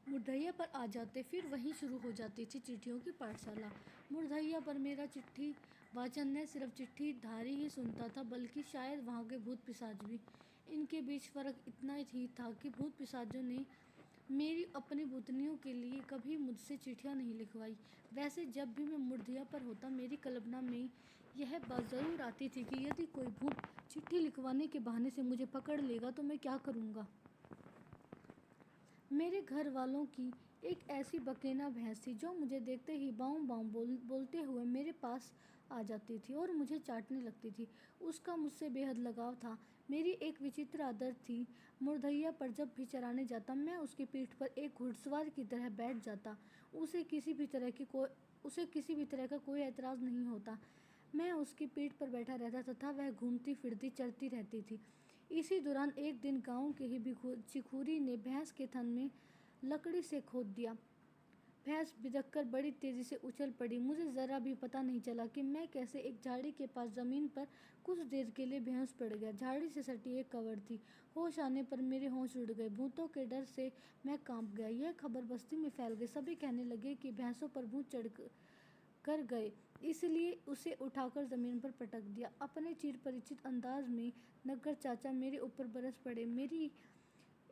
मुरधैया पर आ जाते। फिर वहीं शुरू हो जाती थी चिट्ठियों की पाठशाला। मुरधैया पर मेरा चिट्ठी वाचन न सिर्फ चिट्ठी धारी ही सुनता था बल्कि शायद वहाँ के भूत पिशाच भी। इनके बीच फ़र्क इतना ही था कि भूत पिशाचों ने मेरी अपनी भूतनियों के लिए कभी मुझसे चिट्ठियाँ नहीं लिखवाई। वैसे जब भी मैं मुरधैया पर होता मेरी कल्पना में यह बात ज़रूर आती थी कि यदि कोई भूत चिट्ठी लिखवाने के बहाने से मुझे पकड़ लेगा तो मैं क्या करूँगा। मेरे घर वालों की एक ऐसी बकेना भैंस थी जो मुझे देखते ही बाऊं बाऊं बोलते हुए मेरे पास आ जाती थी और मुझे चाटने लगती थी। उसका मुझसे बेहद लगाव था। मेरी एक विचित्र आदत थी, मुरधैया पर जब भी चराने जाता मैं उसकी पीठ पर एक घुड़सवार की तरह बैठ जाता। उसे किसी भी तरह का कोई एतराज़ नहीं होता। मैं उसकी पीठ पर बैठा रहता तथा वह घूमती फिरती चरती रहती थी। इसी दौरान एक दिन गांव के ही चिखुरी ने भैंस के थन में लकड़ी से खोद दिया। भैंस बिदक कर बड़ी तेजी से उछल पड़ी। मुझे ज़रा भी पता नहीं चला कि मैं कैसे एक झाड़ी के पास ज़मीन पर कुछ देर के लिए बेहोश पड़ गया। झाड़ी से सटी एक कवर थी। होश आने पर मेरे होश उड़ गए। भूतों के डर से मैं कांप गया। यह खबर बस्ती में फैल गई। सभी कहने लगे कि भैंसों पर भूत चढ़ कर गए, इसलिए उसे उठाकर ज़मीन पर पटक दिया। अपने चिर परिचित अंदाज में नग्गर चाचा मेरे ऊपर बरस पड़े। मेरी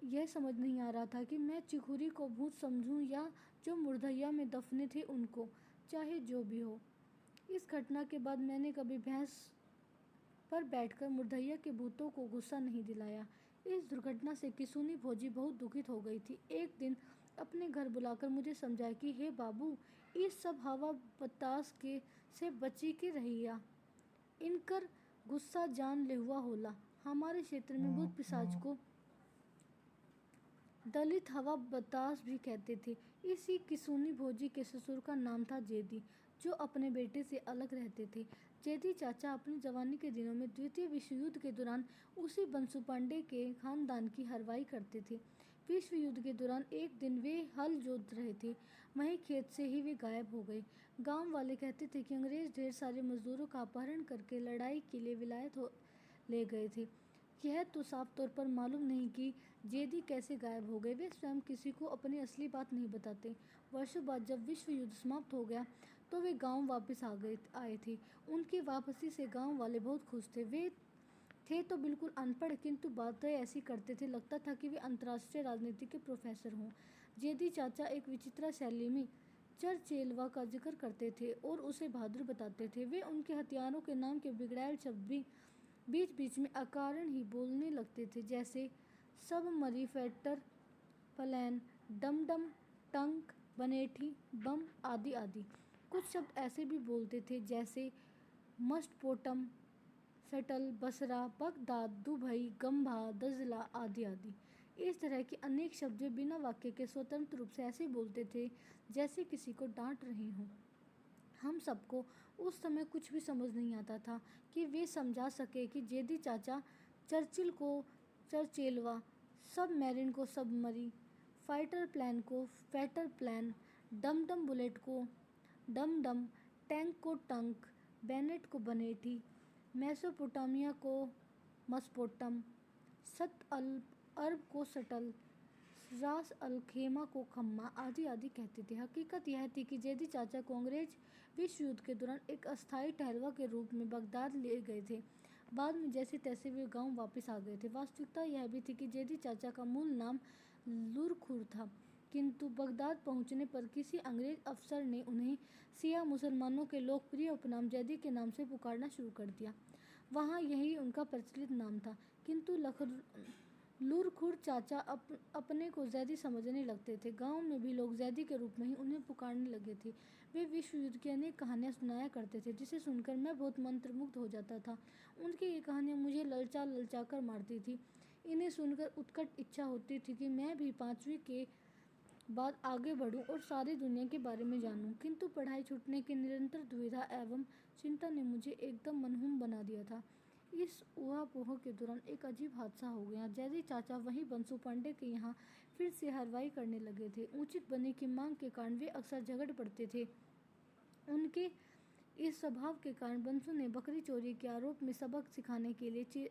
यह समझ नहीं आ रहा था कि मैं चिखुरी को भूत समझूं या जो मुरधैया में दफने थे उनको। चाहे जो भी हो, इस घटना के बाद मैंने कभी भैंस पर बैठकर मुरधैया के भूतों को गुस्सा नहीं दिलाया। इस दुर्घटना से किसुनी भोजी बहुत दुखित हो गई थी। एक दिन अपने घर बुलाकर मुझे समझाया कि हे बाबू, इस सब हवा बतास के से बची के रहिया। इनकर गुस्सा जान लेहुआ होला। हमारे क्षेत्र में भूत पिशाच को दलित हवा बतास भी कहते थे। इसी किसुनी भोजी के ससुर का नाम था जेदी, जो अपने बेटे से अलग रहते थे। जेदी चाचा अपनी जवानी के दिनों में द्वितीय विश्व युद्ध के दौरान उसी बंसु पांडे के खानदान की हरवाई करते थे। विश्व युद्ध के दौरान एक दिन वे हल जोत रहे थे, वहीं खेत से ही वे गायब हो गए। गांव वाले कहते थे कि अंग्रेज ढेर सारे मजदूरों का अपहरण करके लड़ाई के लिए विलायत ले गए थे। यह तो साफ तौर पर मालूम नहीं कि जेदी कैसे गायब हो गए। वे स्वयं किसी को अपनी असली बात नहीं बताते। वर्षों बाद जब विश्व युद्ध समाप्त हो गया तो वे गांव वापस आए थे। उनकी वापसी से गांव वाले बहुत खुश थे। वे थे तो बिल्कुल अनपढ़, किंतु बातें ऐसी करते थे लगता था कि वे अंतर्राष्ट्रीय राजनीति के प्रोफेसर हों। जेदी चाचा एक विचित्र शैली में चर्चेलवा का जिक्र करते थे और उसे बहादुर बताते थे। वे उनके हथियारों के नाम के बिगड़ैल शब्द भी बीच बीच में अकारण ही बोलने लगते थे, जैसे सब मरी फैक्टर प्लान, डम डम, टंक, बनेठी, बम आदि आदि। कुछ शब्द ऐसे भी बोलते थे जैसे मस्टपोटम, सटल, बसरा, बगदाद, दुबई, गंभा, दजला आदि आदि। इस तरह के अनेक शब्द वे बिना वाक्य के स्वतंत्र रूप से ऐसे बोलते थे जैसे किसी को डांट रहे हों। हम सबको उस समय कुछ भी समझ नहीं आता था कि वे समझा सके कि जेदी चाचा चर्चिल को चर्चेलवा, सबमरीन को सबमरी, फाइटर प्लान को फैटर प्लान, डम डम बुलेट को डम डम, टैंक को टंक, बेनेट को बनेठी, मेसोपोटामिया को मस्पोटम, सत अल अरब को सटल, रास अल खेमा को खम्मा आदि आदि कहते थे। हकीकत यह थी कि जेदी चाचा को अंग्रेज विश्व युद्ध के दौरान एक अस्थायी ठहरवा के रूप में बगदाद ले गए थे। बाद में जैसे तैसे वे गांव वापस आ गए थे। वास्तविकता यह भी थी कि जेदी चाचा का मूल नाम लुरखुर था, किंतु बगदाद पहुंचने पर किसी अंग्रेज अफसर ने उन्हें सिया मुसलमानों के लोकप्रिय उपनाम जैदी के नाम से पुकारना शुरू कर दिया। वहाँ यही उनका प्रचलित नाम था, किंतु लूरखुर चाचा अपने को जैदी समझने लगते थे। गांव में भी लोग जैदी के रूप में ही उन्हें पुकारने लगे थे। वे विश्व युद्ध की अनेक कहानियां सुनाया करते थे, जिसे सुनकर मैं बहुत मंत्रमुग्ध हो जाता था। उनकी ये कहानियां मुझे ललचा ललचा कर मारती थी। इन्हें सुनकर उत्कट इच्छा होती थी कि मैं भी 5वीं के बाद आगे बढ़ूं और सारी दुनिया के बारे में जानूं, किंतु पढ़ाई छूटने की निरंतर दुविधा एवं चिंता ने मुझे एकदम मनहूम बना दिया था। इस ऊहापोह के दौरान एक अजीब हादसा हो गया। जैदी चाचा वहीं बंसु पांडे के यहाँ फिर से हरवाई करने लगे थे। उचित बने की मांग के कारण वे अक्सर झगड़ पड़ते थे। उनके इस स्वभाव के कारण बंसु ने बकरी चोरी के आरोप में सबक सिखाने के लिए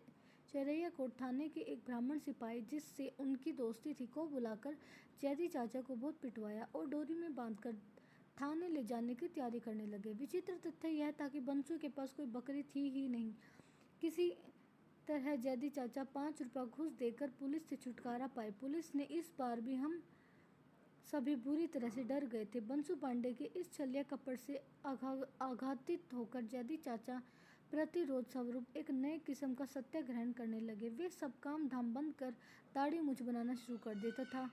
चरैया कोट थाने के एक ब्राह्मण सिपाही, जिससे उनकी दोस्ती थी, को बुलाकर जैदी चाचा को बहुत पिटवाया और डोरी में बांधकर थाने ले जाने की तैयारी करने लगे। विचित्र तथ्य यह था कि बंसु के पास कोई बकरी थी ही नहीं। किसी तरह जैदी चाचा 5 रुपया घूस देकर पुलिस से छुटकारा पाए। पुलिस ने इस बार भी हम सभी बुरी तरह से डर गए थे। बंसु पांडे के इस छलिया कपट से आघातित होकर जैदी चाचा प्रतिरोध स्वरूप एक नए किस्म का सत्याग्रहण करने लगे। वे सब काम धाम बंद कर दाढ़ी मूछ बनाना शुरू कर देता था।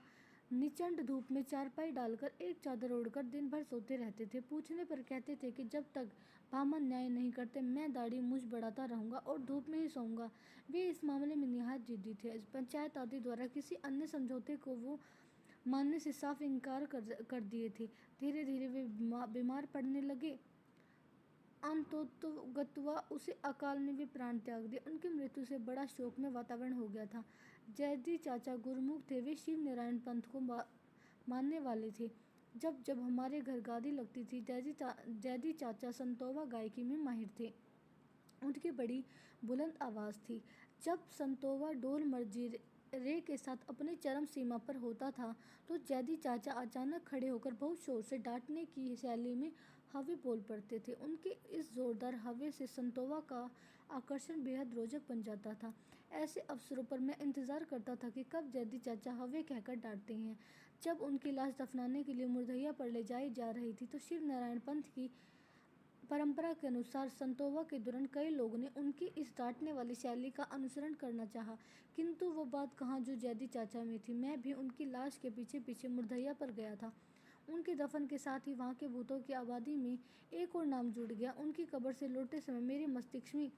निचंड धूप में चारपाई डालकर एक चादर ओढ़कर दिन भर सोते रहते थे। पूछने पर कहते थे कि जब तक ब्राह्मण न्याय नहीं करते मैं दाढ़ी मूछ बढ़ाता रहूंगा और धूप में ही सोऊंगा। वे इस मामले में निहायत जिद्दी थे। पंचायत आदि द्वारा किसी अन्य समझौते को वो मानने से साफ इनकार कर दिए थे। धीरे धीरे वे बीमार पड़ने लगे। अंततोगत्वा उसे अकाल में वे प्राण त्याग दिए। उनकी मृत्यु से बड़ा शोकमय वातावरण हो गया था। जैदी चाचा गुरुमुख थे। वे शिव नारायण पंथ को मानने वाले थे। जब जब हमारे घर गादी लगती थी, जैदी चाचा संतोवा गायकी में माहिर थे। उनकी बड़ी बुलंद आवाज़ थी। जब संतोवा ढोल मर्जिरे के साथ अपनी चरम सीमा पर होता था तो जैदी चाचा अचानक खड़े होकर बहुत शोर से डांटने की शैली में हवे बोल पड़ते थे। उनके इस जोरदार हवे से संतोवा का आकर्षण बेहद रोचक बन जाता था। ऐसे अवसरों पर मैं इंतज़ार करता था कि कब जैदी चाचा हवे कहकर डांटते हैं। जब उनकी लाश दफनाने के लिए मुर्दइया पर ले जाई जा रही थी तो शिव नारायण पंथ की परंपरा के अनुसार संतोवा के दौरान कई लोगों ने उनकी इस डांटने वाली शैली का अनुसरण करना चाहा, किंतु वो बात कहाँ जो जैदी चाचा में थी। मैं भी उनकी लाश के पीछे पीछे मुर्दइया पर गया था। उनके दफन के साथ ही वहाँ के भूतों की आबादी में एक और नाम जुड़ गया। उनकी कब्र से लौटते समय मेरे मस्तिष्क में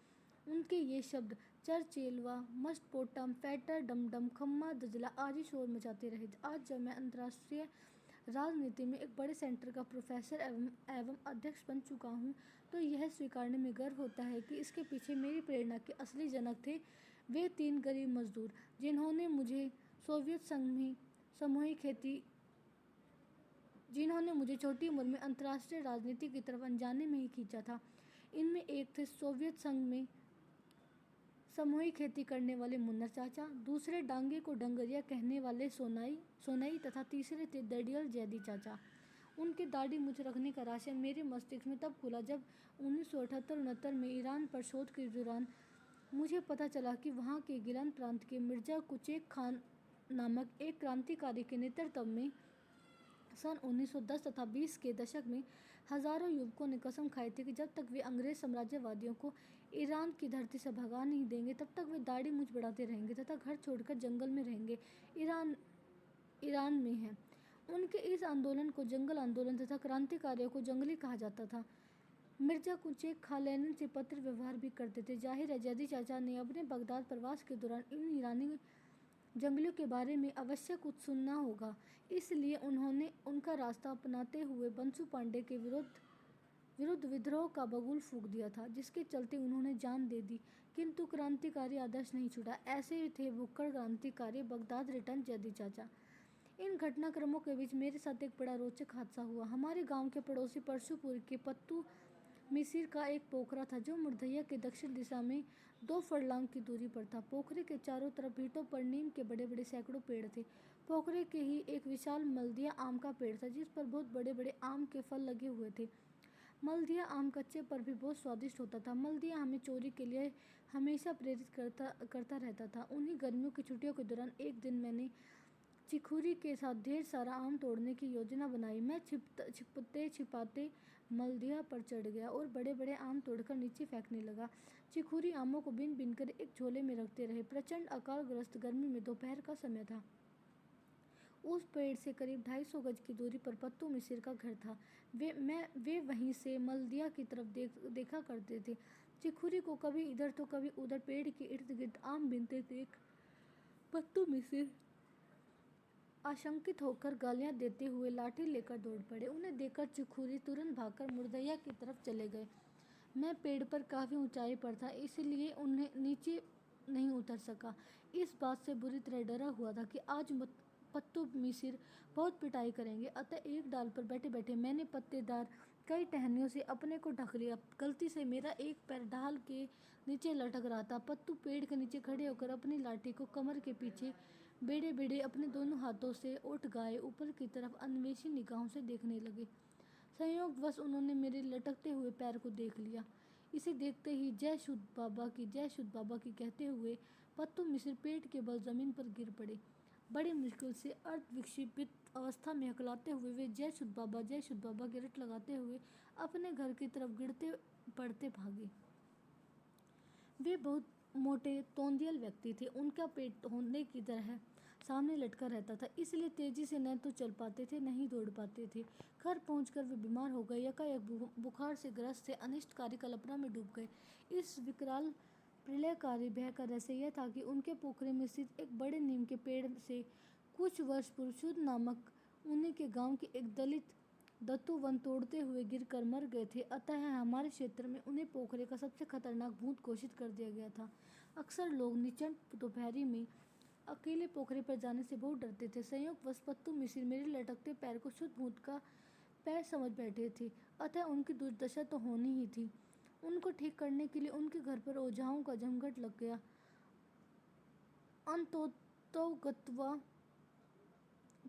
उनके ये शब्द चर्चेलवा, मस्टपोटम, फैटर, डमडम, खम्मा, दजला आदि शोर मचाते रहे। आज जब मैं अंतर्राष्ट्रीय राजनीति में एक बड़े सेंटर का प्रोफेसर एवं अध्यक्ष बन चुका हूँ तो यह स्वीकारने में गर्व होता है कि इसके पीछे मेरी प्रेरणा के असली जनक थे वे 3 गरीब मजदूर, जिन्होंने मुझे सोवियत संघ में सामूहिक खेती जिन्होंने मुझे छोटी उम्र में अंतर्राष्ट्रीय राजनीति की तरफ अनजाने में ही खींचा था। इनमें एक थे सोवियत संघ में सामूहिक खेती करने वाले मुन्नर चाचा, दूसरे डांगे को डंगरिया कहने वाले सोनाई तथा तीसरे थे दड़ियल जैदी चाचा। उनके दाढ़ी मूछ रखने का रहस्य मेरे मस्तिष्क में तब खुला जब 1978-69 में ईरान पर शोध के दौरान मुझे पता चला कि वहाँ के गिलान प्रांत के मिर्जा कुचेक खान नामक एक क्रांतिकारी के नेतृत्व में सन 1910 तथा 20 के दशक में हजारों युवकों ने कसम खाई थी कि जब तक वे अंग्रेज साम्राज्यवादियों को ईरान की धरती से भगा नहीं देंगे तब तक वे दाढ़ी मूछ बढ़ाते रहेंगे तथा घर छोड़कर जंगल में रहेंगे। ईरान में है। उनके इस आंदोलन को जंगल आंदोलन तथा क्रांतिकारियों को जंगली कहा जाता था। मिर्जा कुचेक खान लेनिन से पत्र व्यवहार भी करते थे। जाहिर है जैदी चाचा ने अपने बगदाद प्रवास के दौरान इन ईरानी जंगलियों के बारे में अवश्य कुछ सुनना होगा, इसलिए उन्होंने उनका रास्ता अपनाते हुए बंसु पांडे के विरुद्ध विद्रोह का बगुल फूंक दिया था, जिसके चलते उन्होंने जान दे दी, किंतु क्रांतिकारी आदर्श नहीं छूटा। ऐसे थे भुक्कड़ क्रांतिकारी बगदाद रिटर्न जैदी चाचा। इन घटनाक्रमों के बीच मेरे साथ एक बड़ा रोचक हादसा हुआ। हमारे गांव के पड़ोसी परशुपुर के पत्तू मिसिर का एक पोखरा था जो मुर्दइया के दक्षिण दिशा में 2 फरलांग की दूरी पर था। पोखरे के चारों तरफ ईंटों पर नीम के बड़े बड़े सैकड़ों पेड़ थे। पोखरे के ही एक विशाल मलदिया आम का पेड़ था जिस पर बहुत बड़े बड़े आम के फल लगे हुए थे। मलदिया आम कच्चे पर भी बहुत स्वादिष्ट होता था। मलदिया हमें चोरी के लिए हमेशा प्रेरित करता रहता था। उन्हीं गर्मियों की छुट्टियों के दौरान एक दिन मैंने चिखुरी के साथ ढेर सारा आम तोड़ने की योजना बनाई। मैं छिपते छिपाते मलदिया पर चढ़ गया और बड़े बड़े आम तोड़कर नीचे फेंकने लगा। चिखुरी आमों को बीन बीन कर एक झोले में रखते रहे। प्रचंड अकालग्रस्त गर्मी में दोपहर का समय था। उस पेड़ से करीब 250 गज की दूरी पर पत्तू मिसिर का घर था। वे वहीं से मलदिया की तरफ देखा करते थे। चिखुरी को कभी इधर तो कभी उधर पेड़ के इर्द गिर्द आम बीनते देख पत्तू मिसिर आशंकित होकर गालियां देते हुए लाठी लेकर दौड़ पड़े। उन्हें देखकर चिखुरी तुरंत भागकर मुर्दैया की तरफ चले गए। मैं पेड़ पर काफ़ी ऊंचाई पर था, इसलिए उन्हें नीचे नहीं उतर सका। इस बात से बुरी तरह डरा हुआ था कि आज पत्तू मिसिर बहुत पिटाई करेंगे। अतः एक डाल पर बैठे बैठे मैंने पत्तेदार कई टहनियों से अपने को ढक लिया। गलती से मेरा एक पैर ढाल के नीचे लटक रहा था। पत्तू पेड़ के नीचे खड़े होकर अपनी लाठी को कमर के पीछे बेड़े बेड़े अपने दोनों हाथों से उठ गाए ऊपर की तरफ अन्वेषी निगाहों से देखने लगे। संयोगवश उन्होंने मेरे लटकते हुए पैर को देख लिया। इसे देखते ही जय शुद्ध बाबा की, जय शुद्ध बाबा की कहते हुए पत्तू मिसिर पेट के बल जमीन पर गिर पड़े। बड़ी मुश्किल से अर्धविक्षिपित अवस्था में हकलाते हुए वे जय शुद्ध बाबा की रट लगाते हुए अपने घर की तरफ गिरते पड़ते भागे। वे बहुत मोटे तोंदियल व्यक्ति थे। उनका पेट होने की तरह सामने लटका रहता था, इसलिए तेजी से न तो चल पाते थे न ही दौड़ पाते थे। घर पहुंचकर वे बीमार हो गए। यकायक बुखार से ग्रस्त से अनिष्टकारी कल्पना में डूब गए। इस विकराल प्रलयकारी भय का रहस्य यह था कि उनके पोखरे में स्थित एक बड़े नीम के पेड़ से कुछ वर्ष पूर्व शुद्ध नामक उन्हीं के गांव के एक दलित दत्तू वन तोड़ते हुए गिरकर मर गए थे। अतः हमारे क्षेत्र में उन्हें पोखरे का सबसे खतरनाक भूत घोषित कर दिया गया था। अक्सर लोग निचंड दोपहरी में अकेले पोखरे पर जाने से बहुत डरते थे। संयोगवश पत्तू मिसिर मेरे लटकते पैर को शुद्ध भूत का पैर समझ बैठे थे, अतः उनकी दुर्दशा तो होनी ही थी। उनको ठीक करने के लिए उनके घर पर ओझाओं का जमघट लग गया। अंततोगत्वा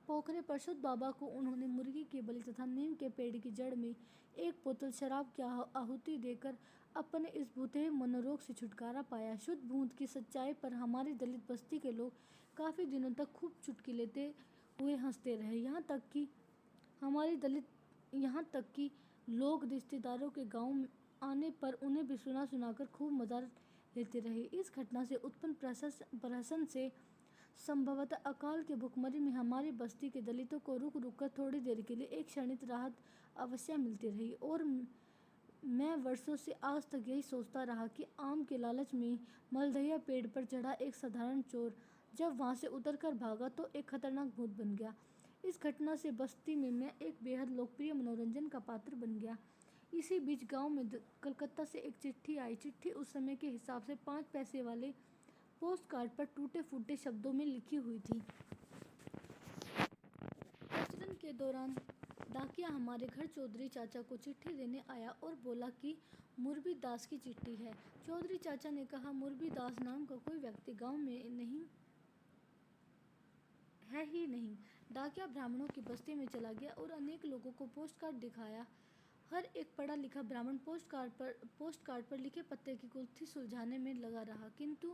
पोखरे पर शुद्ध बाबा को उन्होंने मुर्गी के बलि तथा नीम के पेड़ की जड़ में एक बोतल शराब की आहुति देकर अपने इस भूतेह मनोरोग से छुटकारा पाया। शुद्ध भूत की सच्चाई पर हमारी दलित बस्ती के लोग काफ़ी दिनों तक खूब चुटकी लेते हुए हंसते रहे। यहाँ तक कि लोग रिश्तेदारों के गांव आने पर उन्हें भी सुना सुनाकर खूब मजा लेते रहे। इस घटना से उत्पन्न प्रहसन से संभवतः अकाल के भुखमरी में हमारी बस्ती के दलितों को रुक रुक कर थोड़ी देर के लिए एक क्षणिक राहत अवश्य मिलती रही। और मैं वर्षों से आज तक यही सोचता रहा कि आम के लालच में मलदहिया पेड़ पर चढ़ा एक साधारण चोर जब वहां से उतरकर भागा तो एक खतरनाक भूत बन गया। इस घटना से बस्ती में मैं एक बेहद लोकप्रिय मनोरंजन का पात्र बन गया। इसी बीच गांव में कलकत्ता से एक चिट्ठी आई। चिट्ठी उस समय के हिसाब से 5 पैसे वाले पोस्ट कार्ड पर टूटे फूटे शब्दों में लिखी हुई थी। प्रचलन के दौरान डाकिया हमारे घर चौधरी चाचा को चिट्ठी देने आया और बोला कि मुरबी दास की चिट्ठी है। चौधरी चाचा ने कहा, मुरबी दास नाम का कोई व्यक्ति गांव में नहीं है ही नहीं। डाकिया ब्राह्मणों की बस्ती में चला गया और अनेक लोगों को पोस्ट कार्ड दिखाया। हर एक पढ़ा लिखा ब्राह्मण पोस्ट कार्ड पर लिखे पत्ते की गुत्थी सुलझाने में लगा रहा, किंतु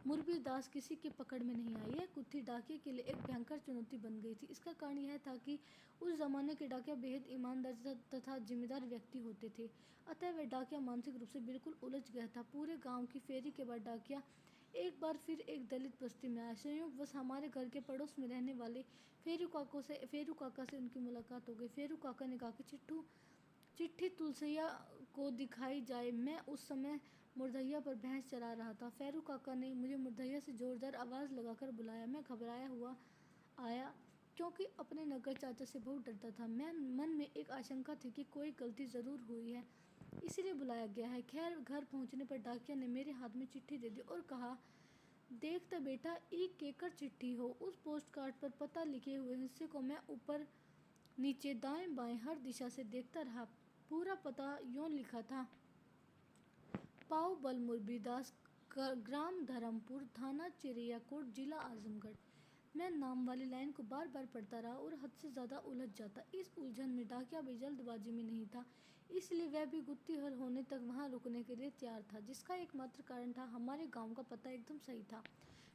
मुरबी दास किसी के पकड़ में नहीं आई। यह गुत्थी डाकिये के लिए एक भयंकर चुनौती बन गई थी। इसका कारण यह था कि उस जमाने के डाकिया बेहद ईमानदार तथा जिम्मेदार व्यक्ति होते थे, अतः वह डाकिया मानसिक रूप से बिल्कुल उलझ गया था। पूरे गाँव की फेरी के बाद डाकिया एक बार फिर एक दलित बस्ती में आया। संयोगवश हमारे घर के पड़ोस में रहने वाले फेरू काका से उनकी मुलाकात हो गई। फेरू काका ने कहा कि चिट्ठी तुलसिया को दिखाई जाए। मैं उस समय मुर्दैया पर भैंस चरा रहा था। फेरू काका ने मुझे मुर्दैया से जोरदार आवाज़ लगाकर बुलाया। मैं घबराया हुआ आया क्योंकि अपने नगर चाचा से बहुत डरता था। मैं मन में एक आशंका थी कि कोई गलती ज़रूर हुई है, इसीलिए बुलाया गया है। खैर, घर पहुंचने पर डाकिया ने मेरे हाथ में चिट्ठी दे दी और कहा, देखता बेटा, एक केकर चिट्ठी हो। उस पोस्ट कार्ड पर पता लिखे हुए हिस्से को मैं ऊपर नीचे दाएं बाएं हर दिशा से देखता रहा। पूरा पता यूं लिखा था, पाव बल मुरबी दास, ग्राम धर्मपुर, थाना चिड़ियाकोट, जिला आजमगढ़। मैं नाम वाली लाइन को बार बार पढ़ता रहा और हद से ज़्यादा उलझ जाता। इस उलझन में डाकिया भी जल्दबाजी में नहीं था, इसलिए वह भी गुत्थी हल होने तक वहां रुकने के लिए तैयार था, जिसका एकमात्र कारण था हमारे गांव का पता एकदम सही था।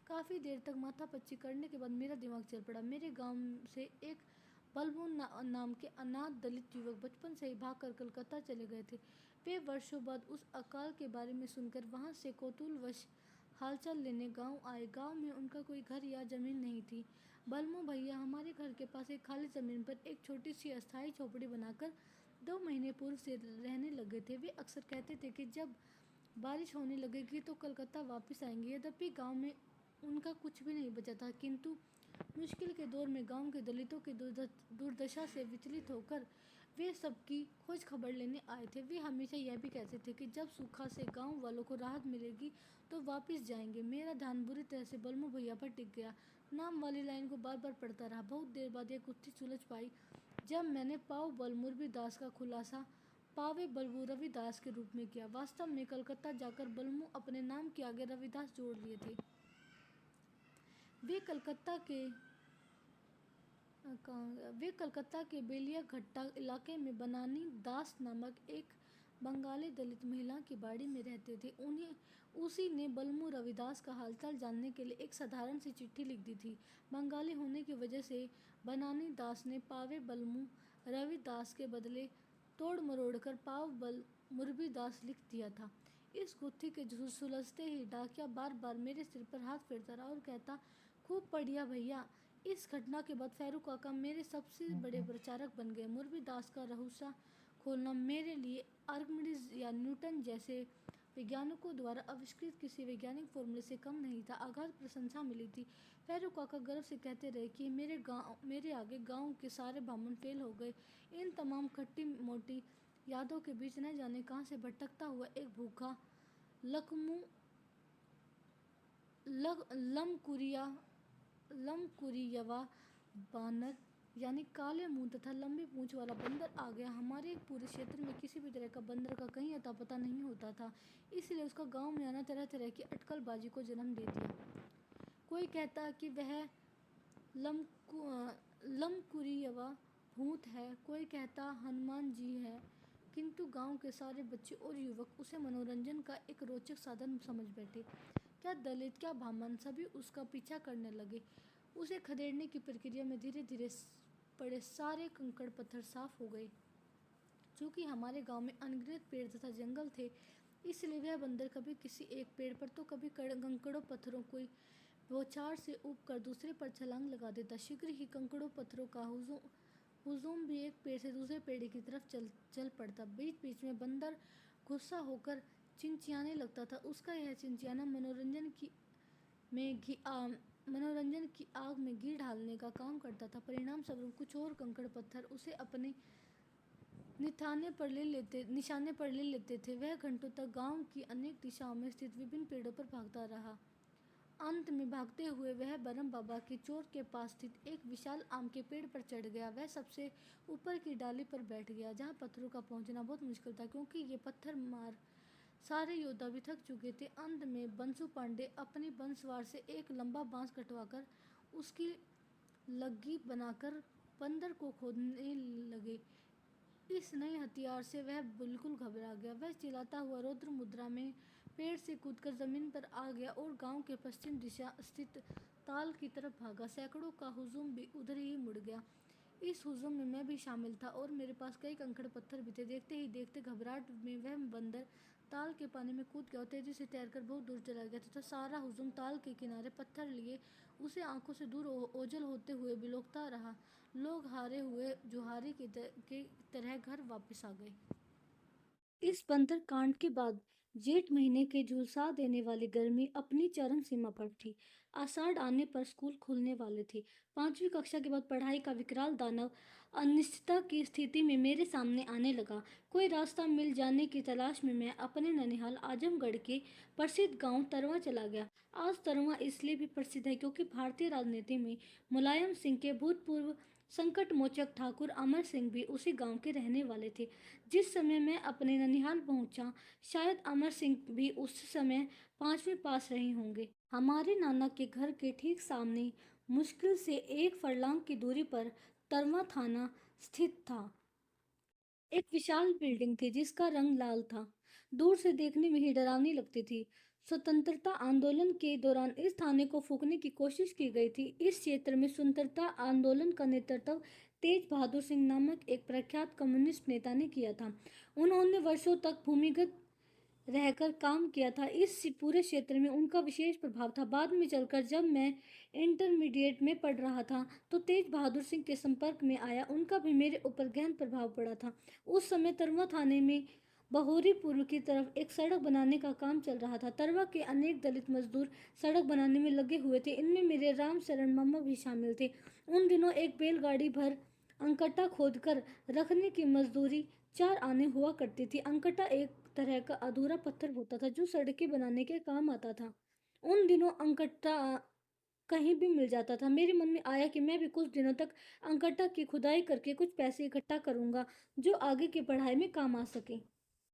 काफ़ी देर तक माथापच्ची करने के बाद मेरा दिमाग चल पड़ा। मेरे गांव से एक बलबू नाम के अनाथ दलित युवक बचपन से ही भागकर कलकत्ता चले गए थे। वे वर्षों बाद उस अकाल के बारे में सुनकर वहां से कौतूहलवश हालचाल लेने गांव आए। गांव में उनका कोई घर या जमीन नहीं थी। बलमू भैया हमारे घर के पास एक खाली जमीन पर एक छोटी सी अस्थायी झोपड़ी बनाकर 2 महीने पूर्व से रहने लगे थे। वे अक्सर कहते थे कि जब बारिश होने लगेगी तो कलकत्ता वापस आएंगे। यद्यपि गांव में उनका कुछ भी नहीं बचा था, किंतु मुश्किल के दौर में गांव के दलितों की दुर्दशा से विचलित होकर वे सबकी खोज खबर लेने आए थे। वे हमेशा यह भी कहते थे कि जब सूखा से गांव वालों को राहत मिलेगी तो वापस जाएंगे। मेरा ध्यान बुरी तरह से बलमू भैया पर टिक गया। नाम वाली लाइन को बार बार पढ़ता रहा। बहुत देर बाद यह गुत्थी सुलझ पाई जब मैंने पाव बल मुरबी दास का खुलासा पावे बलबू रविदास के रूप में किया। वास्तव में कलकत्ता जाकर बलमू अपने नाम के आगे रविदास जोड़ लिए थे। वे कलकत्ता के बेलिया घट्टा इलाके में बनानी दास नामक एक बंगाली दलित महिला की बाड़ी में रहते थे। उसी ने बलमू रविदास का हालचाल जानने के लिए एक साधारण सी चिट्ठी लिख दी थी। बंगाली होने की वजह से बनानी दास ने पावे बलमू रविदास के बदले तोड़ मरोड़ कर पाव बल मुरबी दास लिख दिया था। इस गुत्थी के सुलझते ही डाकिया बार बार मेरे सिर पर हाथ फेरता रहा और कहता, खूब बढ़िया भैया। इस घटना के बाद फेरू काका मेरे सबसे बड़े प्रचारक बन गए। मुरबी दास का रहस्य खोलना मेरे लिए आर्किमिडीज या न्यूटन जैसे वैज्ञानिकों द्वारा आविष्कृत किसी वैज्ञानिक फॉर्मूले से कम नहीं था। अगाध प्रशंसा मिली थी। फेरू काका गर्व से कहते रहे कि मेरे आगे गांव के सारे ब्राह्मण फेल हो गए। इन तमाम खट्टी मोटी यादों के बीच न जाने कहां से भटकता हुआ एक भूखा लमकुरियवा बानर यानी काले मुंह तथा लंबी पूंछ वाला बंदर आ गया। हमारे पूरे क्षेत्र में किसी भी तरह का बंदर का कहीं अता पता नहीं होता था, इसलिए उसका गांव में आना तरह तरह की अटकलबाजी को जन्म दे दिया। कोई कहता कि वह लमकुरियवा भूत है, कोई कहता हनुमान जी है, किंतु गांव के सारे बच्चे और युवक उसे मनोरंजन का एक रोचक साधन समझ बैठे। क्या दलित क्या ब्राह्मण सभी उसका पीछा करने लगे। उसे खदेड़ने की प्रक्रिया में धीरे धीरे पड़े सारे कंकड़ पत्थर साफ हो गए। चूंकि हमारे गांव में अनगिनत पेड़ तथा जंगल थे, इसलिए वह बंदर कभी किसी एक पेड़ पर तो कभी कंकड़ों पत्थरों को बौछार से ऊब कर दूसरे पर छलांग लगा देता। शीघ्र ही कंकड़ों पत्थरों का हुजूम भी एक पेड़ से दूसरे पेड़ की तरफ चल पड़ता। बीच बीच में बंदर गुस्सा होकर चिंचियाने लगता था। उसका यह चिंचियाना मनोरंजन की आग में घी डालने का काम करता था। परिणाम स्वरूप कुछ और कंकड़ पत्थर उसे अपने निशाने पर ले लेते थे। वह घंटों तक गांव की अनेक दिशाओं में स्थित विभिन्न पेड़ों पर भागता रहा। अंत में भागते हुए वह बरम बाबा की चोट के पास स्थित एक विशाल आम के पेड़ पर चढ़ गया। वह सबसे ऊपर की डाली पर बैठ गया, जहां पत्थरों का पहुंचना बहुत मुश्किल था, क्योंकि ये पत्थर मार सारे योद्धा भी थक चुके थे। अंत में बंसु पांडे अपनी बंसवार से एक लंबा बांस कटवाकर उसकी लग्गी बनाकर बंदर को खोदने लगे। इस नए हथियार से वह बिल्कुल घबरा गया। वह चिल्लाता हुआ रौद्र मुद्रा में पेड़ से कूदकर जमीन पर आ गया और गांव के पश्चिम दिशा स्थित ताल की तरफ भागा। सैकड़ों का हुजूम भी उधर ही मुड़ गया। इस हुजूम में मैं भी शामिल था और मेरे पास कई कंकड़ पत्थर भी थे। देखते ही देखते घबराहट में वह बंदर ताल के पानी में कूद गया और तेजी से तैरकर बहुत दूर चला गया तथा सारा हुजूम ताल के किनारे पत्थर लिए उसे आंखों से दूर ओझल होते हुए बिलोकता रहा। लोग हारे हुए जुहारी की तरह घर वापस आ गए। इस बंदर कांड के बाद जेठ महीने के झुलसा देने वाली गर्मी अपनी चरम सीमा पर थी। आषाढ़ आने पर स्कूल खुलने वाले थे। 5वीं कक्षा के बाद पढ़ाई का विकराल दानव अनिश्चितता की स्थिति में मेरे सामने आने लगा। कोई रास्ता मिल जाने की तलाश में मैं अपने ननिहाल आजमगढ़ के प्रसिद्ध गांव तरवा चला गया। आज तरवा इसलिए भी प्रसिद्ध है क्योंकि भारतीय राजनीति में मुलायम सिंह के भूतपूर्व संकटमोचक ठाकुर अमर सिंह भी उसी गांव के रहने वाले थे। जिस समय मैं अपने ननिहाल पहुंचा, शायद अमर सिंह भी उस समय 5वीं पास रहे होंगे। हमारे नाना के घर के ठीक सामने मुश्किल से 1 फरलांग की दूरी पर तरवा थाना स्थित था। एक विशाल बिल्डिंग थी जिसका रंग लाल था। दूर से देखने में ही डरावनी लगती थी। स्वतंत्रता आंदोलन के दौरान इस थाने को फूंकने की कोशिश की गई थी। इस क्षेत्र में स्वतंत्रता आंदोलन का नेतृत्व तेज बहादुर सिंह नामक एक प्रख्यात कम्युनिस्ट नेता ने किया था। उन्होंने वर्षों तक भूमिगत रहकर काम किया था। इस पूरे क्षेत्र में उनका विशेष प्रभाव था। बाद में चलकर जब मैं इंटरमीडिएट में पढ़ रहा था तो तेज बहादुर सिंह के संपर्क में आया। उनका भी मेरे ऊपर गहन प्रभाव पड़ा था। उस समय तरवा थाने में बहोरी पूर्व की तरफ एक सड़क बनाने का काम चल रहा था। तरवा के अनेक दलित मजदूर सड़क बनाने में लगे हुए थे। इनमें मेरे राम शरण मामा भी शामिल थे। उन दिनों एक बैलगाड़ी भर अंकटा खोदकर रखने की मजदूरी 4 आने हुआ करती थी। अंकटा एक तरह का अधूरा पत्थर होता था जो सड़कें बनाने के काम आता था। उन दिनों अंकटा कहीं भी मिल जाता था। मेरे मन में आया कि मैं भी कुछ दिनों तक अंकटा की खुदाई करके कुछ पैसे इकट्ठा करूंगा जो आगे की पढ़ाई में काम आ सके।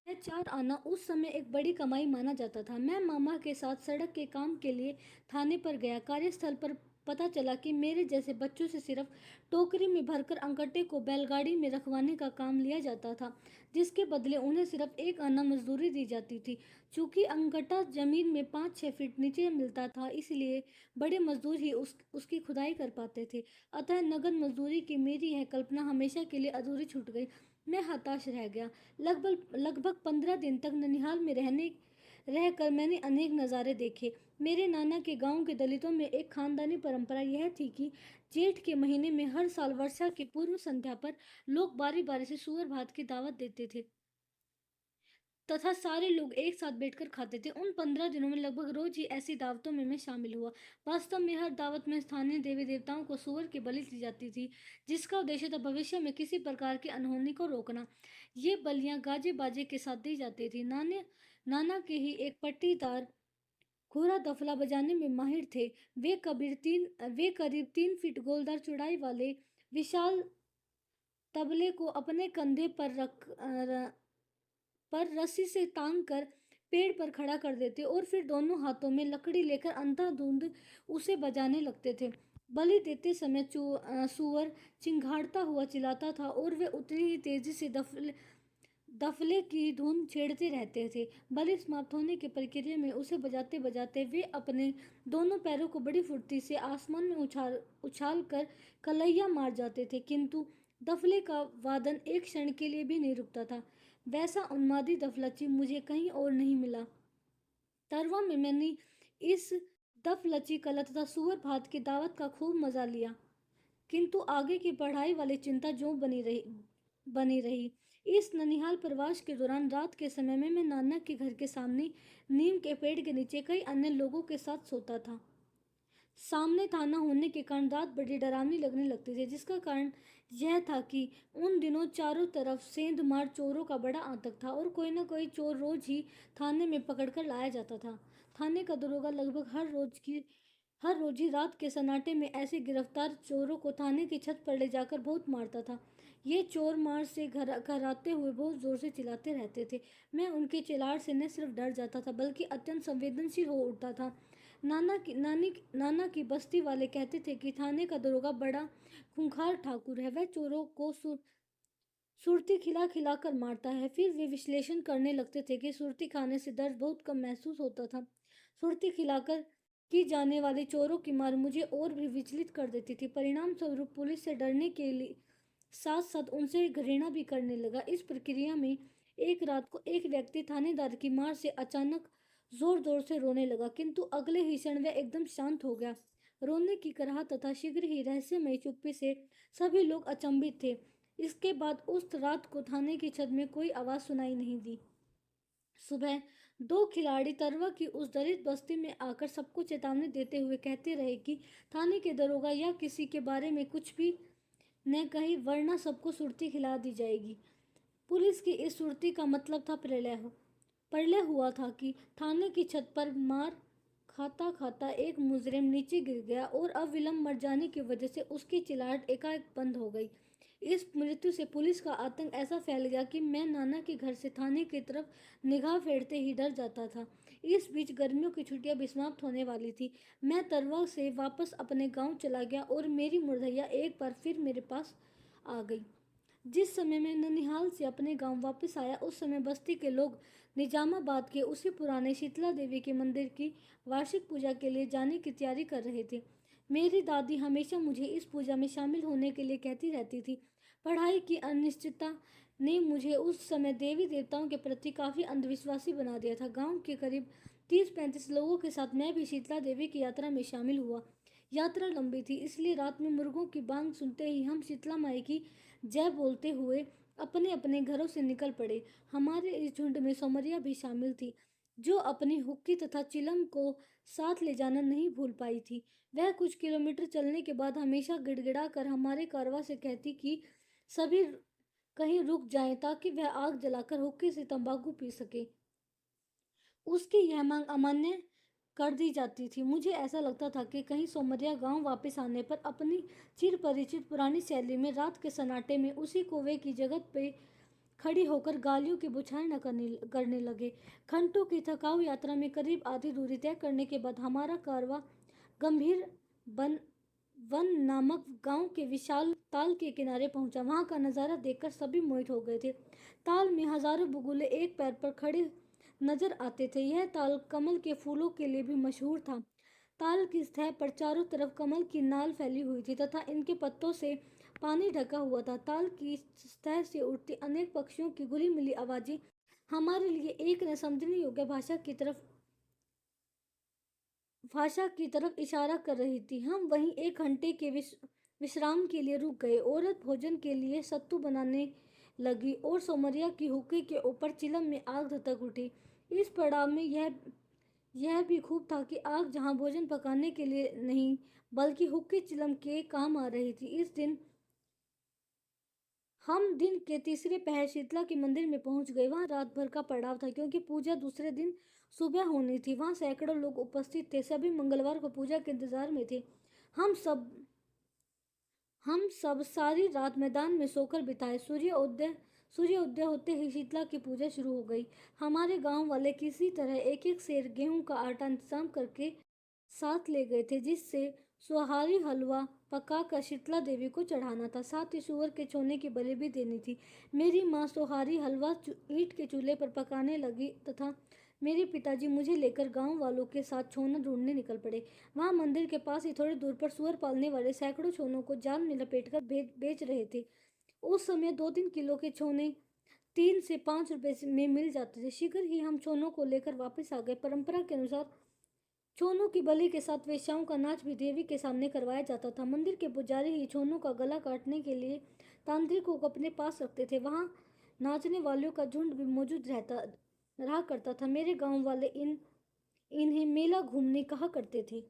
यह 4 आना उस समय एक बड़ी कमाई माना जाता था। मैं मामा के साथ सड़क के काम के लिए थाने पर गया। कार्यस्थल पर पता चला कि मेरे जैसे बच्चों से सिर्फ टोकरी में भरकर अंकटे को बैलगाड़ी में रखवाने का काम लिया जाता था, जिसके बदले उन्हें सिर्फ 1 आना मजदूरी दी जाती थी। चूंकि अंकटा जमीन में 5-6 फीट नीचे मिलता था, इसलिए बड़े मजदूर ही उसकी खुदाई कर पाते थे। अतः नगद मजदूरी की मेरी यह कल्पना हमेशा के लिए अधूरी छूट गई। मैं हताश रह गया। लगभग 15 दिन तक ननिहाल में रहकर मैंने अनेक नज़ारे देखे। मेरे नाना के गांव के दलितों में एक खानदानी परंपरा यह थी कि जेठ के महीने में हर साल वर्षा की पूर्व संध्या पर लोग बारी बारी से सूअर भात की दावत देते थे तथा सारे लोग एक साथ बैठकर खाते थे। उन 15 दिनों में लगभग रोज ही ऐसी दावतों में मैं शामिल हुआ। वास्तव में हर दावत में स्थानीय देवी देवताओं को सूअर की बलि दी जाती थी, जिसका उद्देश्य था भविष्य में किसी प्रकार की अनहोनी को रोकना। ये बलियां गाजे बाजे के साथ दी जाती थी। नाना के ही एक पट्टीदार घोड़ा दफला बजाने में माहिर थे। वे करीब 3 फीट गोलदार चौड़ाई वाले विशाल तबले को अपने कंधे पर रस्सी से तांग कर पेड़ पर खड़ा कर देते और फिर दोनों हाथों में लकड़ी लेकर अंधाधुंध उसे बजाने लगते थे। बलि देते समय सूअर चिंघाड़ता हुआ चिल्लाता था और वे उतनी ही तेजी से दफले की धुन छेड़ते रहते थे। बलि समाप्त होने की प्रक्रिया में उसे बजाते बजाते वे अपने दोनों पैरों को बड़ी फुर्ती से आसमान में उछाल कर कलैया मार जाते थे, किंतु दफले का वादन एक क्षण के लिए भी नहीं रुकता था। वैसा उन्मादी दफलची मुझे कहीं और नहीं मिला। तरवा में मैंने इस दफलची कला तथा सूअर भात की दावत का खूब मजा लिया, किंतु आगे की पढ़ाई वाली चिंता जो बनी रही। इस ननिहाल प्रवास के दौरान रात के समय में मैं नाना के घर के सामने नीम के पेड़ के नीचे कई अन्य लोगों के साथ सोता था। सामने थाना होने के कारण रात बड़ी डरावनी लगने लगती थी, जिसका कारण यह था कि उन दिनों चारों तरफ सेंध मार चोरों का बड़ा आतंक था और कोई न कोई चोर रोज ही थाने में पकड़कर लाया जाता था। थाने का दरोगा लगभग हर रोज ही रात के सन्नाटे में ऐसे गिरफ्तार चोरों को थाने की छत पर ले जाकर बहुत मारता था। ये चोर मार से घराते हुए बहुत जोर से चिल्लाते रहते थे। मैं उनके चिल्लाड़ से न सिर्फ डर जाता था बल्कि अत्यंत संवेदनशील हो उठता था। नाना की बस्ती वाले कहते थे कि थाने का दरोगा बड़ा खूंखार ठाकुर है। वह चोरों को सुरती खिला खिला कर मारता है। फिर वे विश्लेषण करने लगते थे कि सुरती खाने से दर्द बहुत कम महसूस होता था। सुरती खिलाकर की जाने वाली चोरों की मार मुझे और भी विचलित कर देती थी। परिणाम स्वरूप पुलिस से डरने के लिए साथ साथ उनसे घृणा भी करने लगा। इस प्रक्रिया में एक रात को एक व्यक्ति थानेदार की मार से अचानक जोर जोर से रोने लगा, किंतु अगले ही क्षण वह एकदम शांत हो गया। रोने की कराहत तथा शीघ्र ही रहस्यमय चुप्पी से सभी लोग अचंभित थे। इसके बाद उस रात को थाने की छत में कोई आवाज सुनाई नहीं दी। सुबह 2 खिलाड़ी तरवा की उस दलित बस्ती में आकर सबको चेतावनी देते हुए कहते रहे कि थाने के दरोगा या किसी के बारे में कुछ भी न कही, वरना सबको सुर्ती खिला दी जाएगी। पुलिस की इस सुर्ती का मतलब था प्रलय हुआ था कि थाने की छत पर मार खाता खाता एक मुजरिम नीचे गिर गया और अविलंब मर जाने की वजह से उसकी चिल्लाहट एकाएक बंद हो गई। इस मृत्यु से पुलिस का आतंक ऐसा फैल गया कि मैं नाना के घर से थाने की तरफ निगाह फेरते ही डर जाता था। इस बीच गर्मियों की छुट्टियां भी समाप्त होने वाली थी। मैं तरवा से वापस अपने गांव चला गया और मेरी मुर्दैया एक बार फिर मेरे पास आ गई। जिस समय मैं ननिहाल से अपने गांव वापस आया उस समय बस्ती के लोग निजामाबाद के उसी पुराने शीतला देवी के मंदिर की वार्षिक पूजा के लिए जाने की तैयारी कर रहे थे। मेरी दादी हमेशा मुझे इस पूजा में शामिल होने के लिए कहती रहती थी। पढ़ाई की अनिश्चितता ने मुझे उस समय देवी देवताओं के प्रति काफ़ी अंधविश्वासी बना दिया था। गांव के करीब 30-35 लोगों के साथ मैं भी शीतला देवी की यात्रा में शामिल हुआ। यात्रा लंबी थी, इसलिए रात में मुर्गों की बांग सुनते ही हम शीतला माई की जय बोलते हुए अपने अपने घरों से निकल पड़े। हमारे इस झुंड में सोमरिया भी शामिल थी, जो अपनी हुक्की तथा चिलम को साथ ले जाना नहीं भूल पाई थी। वह कुछ किलोमीटर चलने के बाद हमेशा गिड़गिड़ा कर हमारे कारवा से कहती कि सभी कहीं रुक जाएं ताकि वह आग जलाकर हुक्के से तंबाकू पी सके। उसकी यह मांग अमान्य कर दी जाती थी। मुझे ऐसा लगता था कि कहीं सोमरिया गांव वापस आने पर अपनी चिर परिचित पुरानी शैली में रात के सन्नाटे में उसी कुएं की जगह पे खड़ी होकर गालियों की बौछारें न करने लगे। घंटों की थकाऊ यात्रा में करीब आधी दूरी तय करने के बाद हमारा कारवा गंभीर बन वन नामक गांव के विशाल ताल के किनारे पहुंचा। वहां का नज़ारा देखकर सभी मोहित हो गए थे। ताल में हजारों बुगुले एक पैर पर खड़े नजर आते थे। यह ताल कमल के फूलों के लिए भी मशहूर था। ताल की सतह पर चारों तरफ कमल की नाल फैली हुई थी तथा इनके पत्तों से पानी ढका हुआ था। ताल की सतह से उड़ती अनेक पक्षियों की घुली मिली आवाजें हमारे लिए एक न समझने योग्य भाषा की तरफ इशारा कर रही थी। हम वहीं एक घंटे के विश्राम के लिए रुक गए। औरत भोजन के लिए सत्तू बनाने लगी और सोमरिया की हुक्के के ऊपर चिलम में आग धधक उठी। इस पड़ाव में यह भी खूब था कि आग जहां भोजन पकाने के लिए नहीं बल्कि हुक्के चिलम के काम आ रही थी। इस दिन हम दिन के तीसरे पहर शीतला के मंदिर में पहुंच गए। वहां रात भर का पड़ाव था क्योंकि पूजा दूसरे दिन सुबह होनी थी। वहां सैकड़ों लोग उपस्थित थे। सभी मंगलवार को पूजा के इंतजार में थे। हम सब हम सब सारी रात मैदान में सोकर बिताए। सूर्योदय होते ही शीतला की पूजा शुरू हो गई। हमारे गांव वाले किसी तरह एक एक सेर गेहूं का आटा इंतजाम करके साथ ले गए थे, जिससे सुहारी हलवा पकाकर शीतला देवी को चढ़ाना था। साथ ही सूअर के छोने की बलि भी देनी थी। मेरी माँ सुहारी हलवा ईंट के चूल्हे पर पकाने लगी तथा मेरे पिताजी मुझे लेकर गांव वालों के साथ छोना ढूंढने निकल पड़े। वहां मंदिर के पास ही थोड़ी दूर पर सूअर पालने वाले सैकड़ों छोनों को जाल में लपेटकर बेच रहे थे। उस समय 2-3 किलो के छोने 3 से 5 रुपए में मिल जाते थे। शीघ्र ही हम छोनों को लेकर वापस आ गए। परंपरा के अनुसार छोनों की बलि के साथ वेश्याओं का नाच भी देवी के सामने करवाया जाता था। मंदिर के पुजारी ही छोनों का गला काटने के लिए तांत्रिकों को अपने पास रखते थे। वहां नाचने वालों का झुंड भी मौजूद रहा करता था। मेरे गांव वाले इन्हें मेला घूमने कहा करते थे।